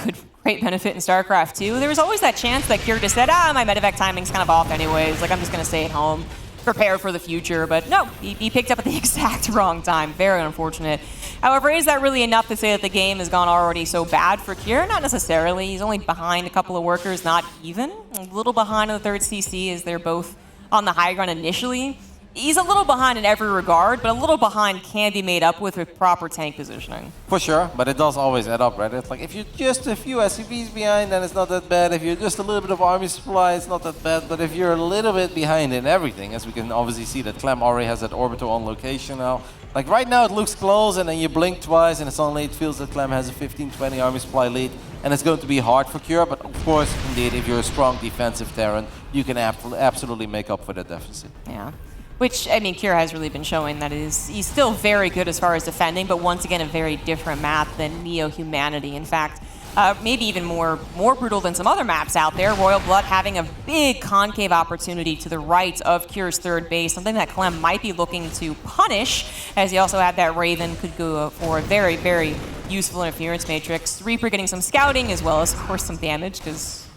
benefit in StarCraft 2, there was always that chance that Cure just said, my medevac timing's kind of off anyways, like I'm just going to stay at home, prepare for the future. But no, he picked up at the exact wrong time. Very unfortunate. However, is that really enough to say that the game has gone already so bad for Cure? Not necessarily. He's only behind a couple of workers, not even. A little behind on the 3rd CC as they're both on the high ground initially. he's a little behind in every regard, but a little behind can be made up with proper tank positioning. For sure, but it does always add up, right? It's like if you're just a few SCVs behind, then it's not that bad. If you're just a little bit of army supply, it's not that bad. But if you're a little bit behind in everything, as we can obviously see that Clem already has that orbital on location now. Like right now it looks close and then you blink twice and suddenly it feels that Clem has a 15-20 army supply lead. And it's going to be hard for Cure, but of course, indeed, if you're a strong defensive Terran, you can absolutely make up for that deficit. Yeah. Which, I mean, Kira has really been showing that he's still very good as far as defending, but once again, a very different map than Neo-Humanity. In fact, maybe even more brutal than some other maps out there. Royal Blood having a big concave opportunity to the right of Kira's third base, something that Clem might be looking to punish, as he also had that Raven, could go for a very, very useful interference matrix. Reaper getting some scouting, as well as, of course, some damage, because,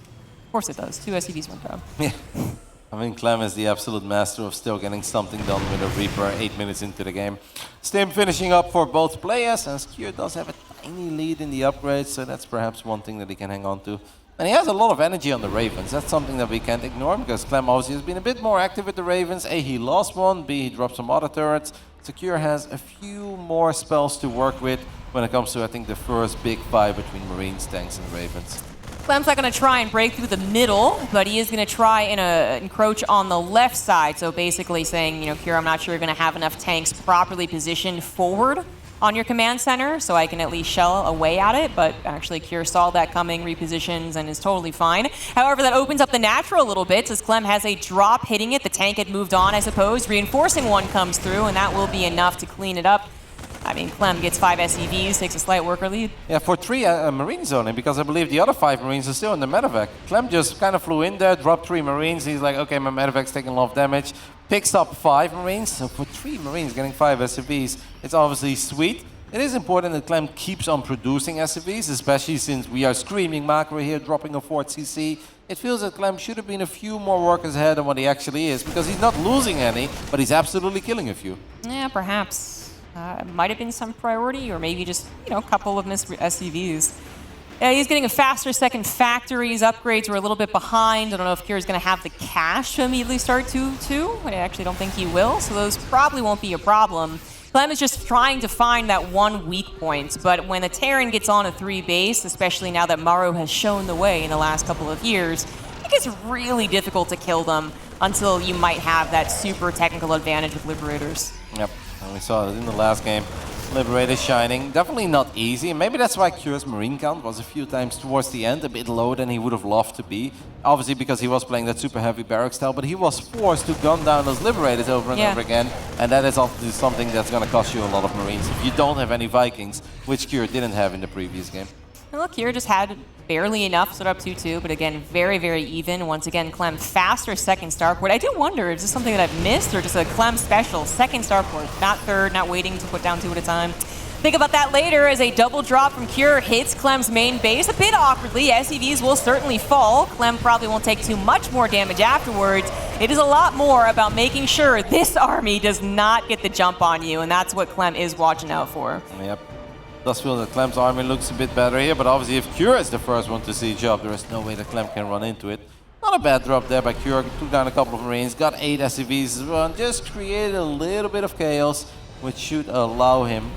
of course it does. 2 SCVs, 1 down. Yeah. I mean, Clem is the absolute master of still getting something done with a Reaper 8 minutes into the game. Stim finishing up for both players, and Skjur does have a tiny lead in the upgrades, so that's perhaps one thing that he can hang on to. And he has a lot of energy on the Ravens. That's something that we can't ignore, because Clem obviously has been a bit more active with the Ravens. A, he lost one, B, he dropped some other turrets. Skjur has a few more spells to work with when it comes to, I think, the first big fight between Marines, tanks, and Ravens. Clem's not going to try and break through the middle, but he is going to try and encroach on the left side. So basically saying, you know, Kira, I'm not sure you're going to have enough tanks properly positioned forward on your command center, so I can at least shell away at it. But actually, Kira saw that coming, repositions, and is totally fine. However, that opens up the natural a little bit, as Clem has a drop hitting it. The tank had moved on, I suppose. Reinforcing one comes through, and that will be enough to clean it up. I mean, Clem gets 5 SCVs, takes a slight worker lead. Yeah, for 3 Marines only, because I believe the other 5 Marines are still in the medevac. Clem just kind of flew in there, dropped 3 Marines. He's like, okay, my medevac's taking a lot of damage. Picks up 5 Marines. So for 3 Marines getting 5 SCVs, it's obviously sweet. It is important that Clem keeps on producing SCVs, especially since we are screaming macro here, dropping a 4th CC. It feels that Clem should have been a few more workers ahead than what he actually is, because he's not losing any, but he's absolutely killing a few. Yeah, perhaps. Might have been some priority, or maybe just, you know, a couple of missed SCVs. He's getting a faster second factory. His upgrades were a little bit behind. I don't know if Kira's going to have the cash to immediately start 2-2. I actually don't think he will, so those probably won't be a problem. Clem is just trying to find that one weak point, but when a Terran gets on a 3 base, especially now that Maru has shown the way in the last couple of years, it gets really difficult to kill them until you might have that super technical advantage with Liberators. Yep. And we saw it in the last game. Liberator shining. Definitely not easy. And maybe that's why Kira's Marine count was a few times towards the end a bit lower than he would have loved to be. Obviously because he was playing that super heavy barrack style, but he was forced to gun down those Liberators over and over again. And that is obviously something that's going to cost you a lot of Marines if you don't have any Vikings, which Kira didn't have in the previous game. And look, Kira just had barely enough, stood up 2-2, but again, very, very even. Once again, Clem faster second starport. I do wonder, is this something that I've missed, or just a Clem special? Second starport, not third, not waiting to put down 2 at a time. Think about that later as a double drop from Kira hits Clem's main base a bit awkwardly. SCVs will certainly fall. Clem probably won't take too much more damage afterwards. It is a lot more about making sure this army does not get the jump on you, and that's what Clem is watching out for. Yep. Does feel that Clem's army looks a bit better here, but obviously if Kira is the first one to see job, there is no way that Clem can run into it. Not a bad drop there by Kira, took down a couple of Marines, got 8 SCVs as well, and just created a little bit of chaos, which should allow him.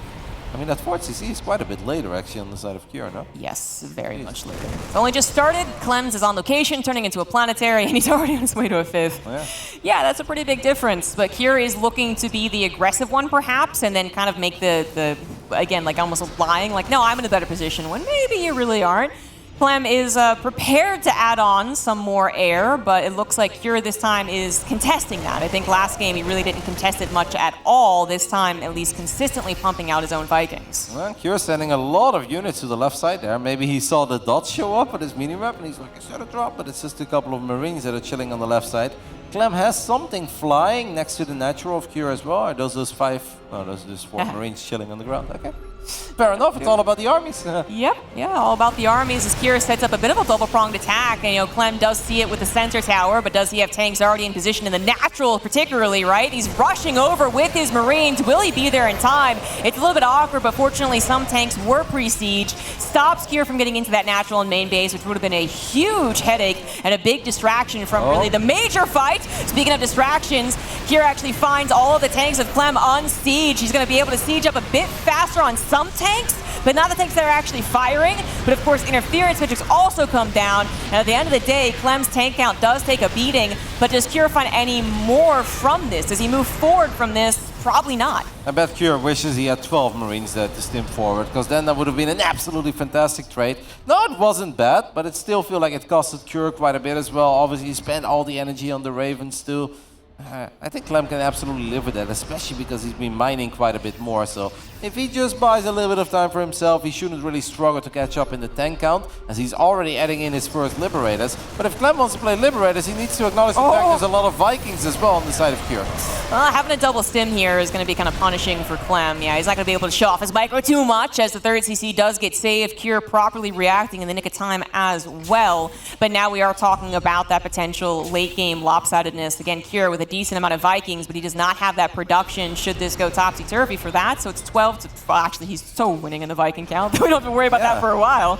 I mean, that 4th CC is quite a bit later, actually, on the side of Kira, no? Yes, very much later. It's only just started. Clem's is on location, turning into a planetary, and he's already on his way to a 5th. Oh, yeah. Yeah, that's a pretty big difference. But Kira is looking to be the aggressive one, perhaps, and then kind of make the again, like almost lying, like, no, I'm in a better position, when maybe you really aren't. Clem is prepared to add on some more air, but it looks like Kira this time is contesting that. I think last game he really didn't contest it much at all. This time, at least consistently pumping out his own Vikings. Well, Kira's sending a lot of units to the left side there. Maybe he saw the dots show up at his minimap and he's like, I should have dropped, but it's just a couple of Marines that are chilling on the left side. Clem has something flying next to the natural of Kira as well. Are those 5? No, those 4 Marines chilling on the ground. Okay. Fair enough, it's all about the armies. Yep, yeah, all about the armies as Kira sets up a bit of a double-pronged attack. And, you know, Clem does see it with the center tower, but does he have tanks already in position in the natural particularly, right? He's rushing over with his Marines. Will he be there in time? It's a little bit awkward, but fortunately some tanks were pre-sieged. Stops Kira from getting into that natural and main base, which would have been a huge headache and a big distraction from really the major fight. Speaking of distractions, Kier actually finds all of the tanks of Clem on siege. He's going to be able to siege up a bit faster on some tanks, but not the tanks that are actually firing. But of course, interference metrics also come down, and at the end of the day, Clem's tank count does take a beating, but does Kier find any more from this? Does he move forward from this? Probably not. I bet Kier wishes he had 12 Marines there to stim forward, because then that would have been an absolutely fantastic trade. No, it wasn't bad, but it still feels like it costed Kier quite a bit as well. Obviously, he spent all the energy on the Ravens too. I think Clem can absolutely live with that, especially because he's been mining quite a bit more. So if he just buys a little bit of time for himself, he shouldn't really struggle to catch up in the tank count, as he's already adding in his first Liberators. But if Clem wants to play Liberators, he needs to acknowledge the fact there's a lot of Vikings as well on the side of Kier. Having a double stim here is going to be kind of punishing for Clem. Yeah, he's not going to be able to show off his micro too much, as the third CC does get saved. Kier properly reacting in the nick of time as well. But now we are talking about that potential late game lopsidedness. Again, Kier with a decent amount of Vikings, but he does not have that production should this go topsy-turvy for that. So it's 12 to... Well, actually, he's so winning in the Viking count. We don't have to worry about that for a while.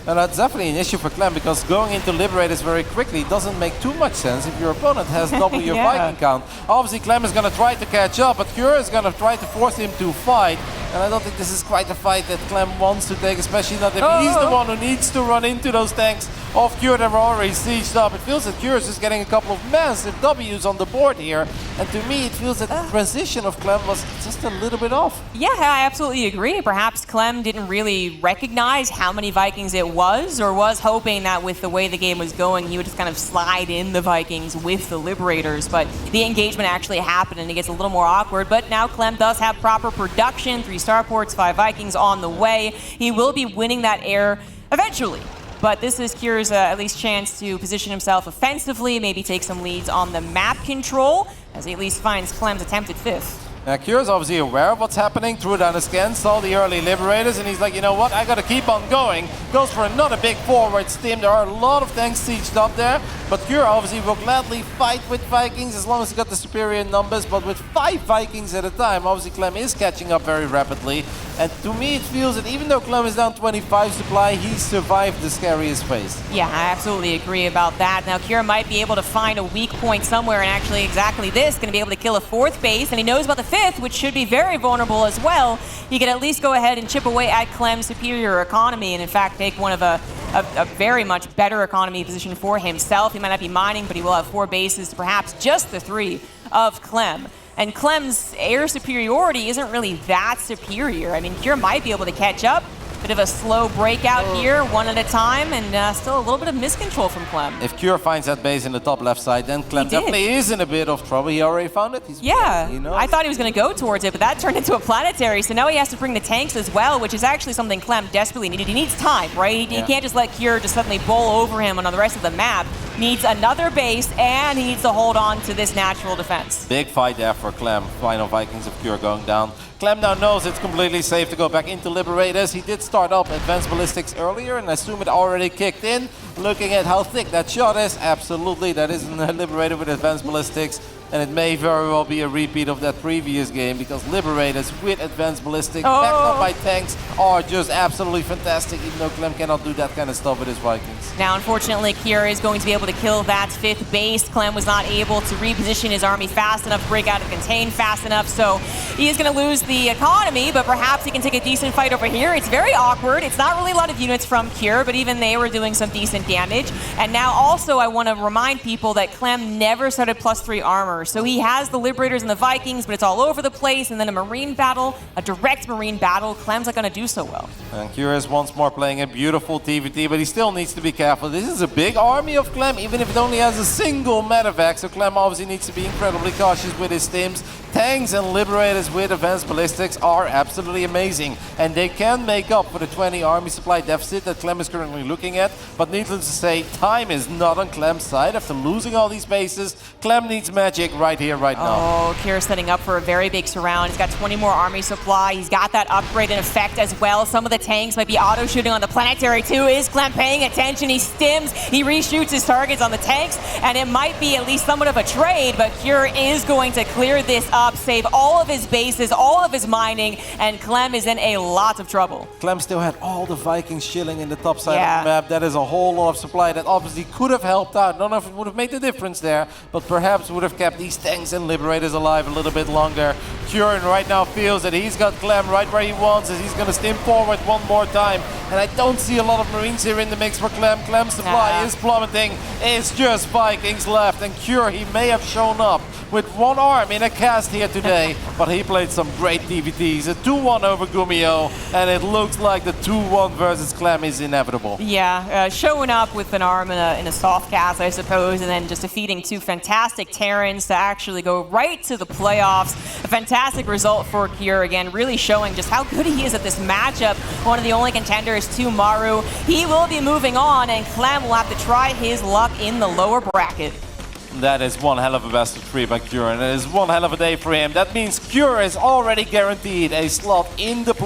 And that's definitely an issue for Clem, because going into Liberators very quickly doesn't make too much sense if your opponent has double your Viking count. Obviously, Clem is going to try to catch up, but Kier is going to try to force him to fight. And I don't think this is quite a fight that Clem wants to take, especially not if he's the one who needs to run into those tanks of Kier that were already sieged up. It feels that Kier is just getting a couple of massive W's on the board here. And to me, it feels that the transition of Clem was just a little bit off. Yeah, I absolutely agree. Perhaps Clem didn't really recognize how many Vikings it was, or was hoping that with the way the game was going, he would just kind of slide in the Vikings with the Liberators. But the engagement actually happened, and it gets a little more awkward. But now Clem does have proper production, 3 starports, 5 Vikings on the way. He will be winning that air eventually. But this is Kier's at least chance to position himself offensively, maybe take some leads on the map control, as he at least finds Clem's attempted 5th. Now, Kier is obviously aware of what's happening, threw down a scan, saw the early Liberators, and he's like, you know what, I gotta keep on going. Goes for another big forward stim. There are a lot of tanks sieged up there, but Kier obviously will gladly fight with Vikings as long as he got the superior numbers, but with 5 Vikings at a time, obviously Clem is catching up very rapidly. And to me, it feels that even though Clem is down 25 supply, he survived the scariest phase. Yeah, I absolutely agree about that. Now, Kier might be able to find a weak point somewhere, and actually exactly this, going to be able to kill a 4th base, and he knows about the 5th, which should be very vulnerable as well. He can at least go ahead and chip away at Clem's superior economy, and in fact take one of a very much better economy position for himself. He might not be mining, but he will have 4 bases to perhaps just the 3 of Clem. And Clem's air superiority isn't really that superior. I mean, Kier might be able to catch up. Bit of a slow breakout here, one at a time, and still a little bit of miscontrol from Clem. If Kier finds that base in the top left side, then Clem definitely is in a bit of trouble. He already found it. I thought he was going to go towards it, but that turned into a planetary, so now he has to bring the tanks as well, which is actually something Clem desperately needed. He needs time, right? He can't just let Kier just suddenly bowl over him on the rest of the map. Needs another base, and he needs to hold on to this natural defense. Big fight there for Clem. Final Vikings of Kier going down. Clem now knows it's completely safe to go back into Liberators. He did start up Advanced Ballistics earlier, and I assume it already kicked in. Looking at how thick that shot is, absolutely, that isn't a Liberator with Advanced Ballistics. And it may very well be a repeat of that previous game, because Liberators with Advanced Ballistics backed up by tanks are just absolutely fantastic, even though Clem cannot do that kind of stuff with his Vikings. Now, unfortunately, Kier is going to be able to kill that 5th base. Clem was not able to reposition his army fast enough, break out and contain fast enough, so he is going to lose the economy, but perhaps he can take a decent fight over here. It's very awkward. It's not really a lot of units from Kier, but even they were doing some decent damage. And now also I want to remind people that Clem never started +3 armor. So he has the Liberators and the Vikings, but it's all over the place, and then a Marine battle, a direct Marine battle. Clem's not going to do so well. And Kier is once more playing a beautiful TVT, but he still needs to be careful. This is a big army of Clem, even if it only has a single medevac, so Clem obviously needs to be incredibly cautious with his stims. Tanks and Liberators with Advanced Ballistics are absolutely amazing, and they can make up for the 20 army supply deficit that Clem is currently looking at, but needless to say, time is not on Clem's side. After losing all these bases, Clem needs magic. big right here, right now. Oh, Kira's setting up for a very big surround. He's got 20 more army supply. He's got that upgrade in effect as well. Some of the tanks might be auto-shooting on the planetary too. Is Clem paying attention? He stims, he reshoots his targets on the tanks, and it might be at least somewhat of a trade, but Kira is going to clear this up, save all of his bases, all of his mining, and Clem is in a lot of trouble. Clem still had all the Vikings chilling in the top side of the map. That is a whole lot of supply that obviously could have helped out. Don't know if it would have made the difference there, but perhaps would have kept these tanks and Liberators alive a little bit longer. Kurin right now feels that he's got Clem right where he wants it. He's going to stim forward one more time. And I don't see a lot of Marines here in the mix for Clem. Clem's supply is plummeting. It's just Vikings left. And Cure, he may have shown up with one arm in a cast here today, but he played some great TVTs. A 2-1 over Gumio, and it looks like the 2-1 versus Clem is inevitable. Yeah, showing up with an arm in a soft cast, I suppose, and then just defeating two fantastic Terrans to actually go right to the playoffs. A fantastic result for Cure, again, really showing just how good he is at this matchup. One of the only contenders to Maru. He will be moving on, and Clem will have to try his luck in the lower bracket. That is one hell of a best of 3 by Cure, and it is one hell of a day for him. That means Cure is already guaranteed a slot in the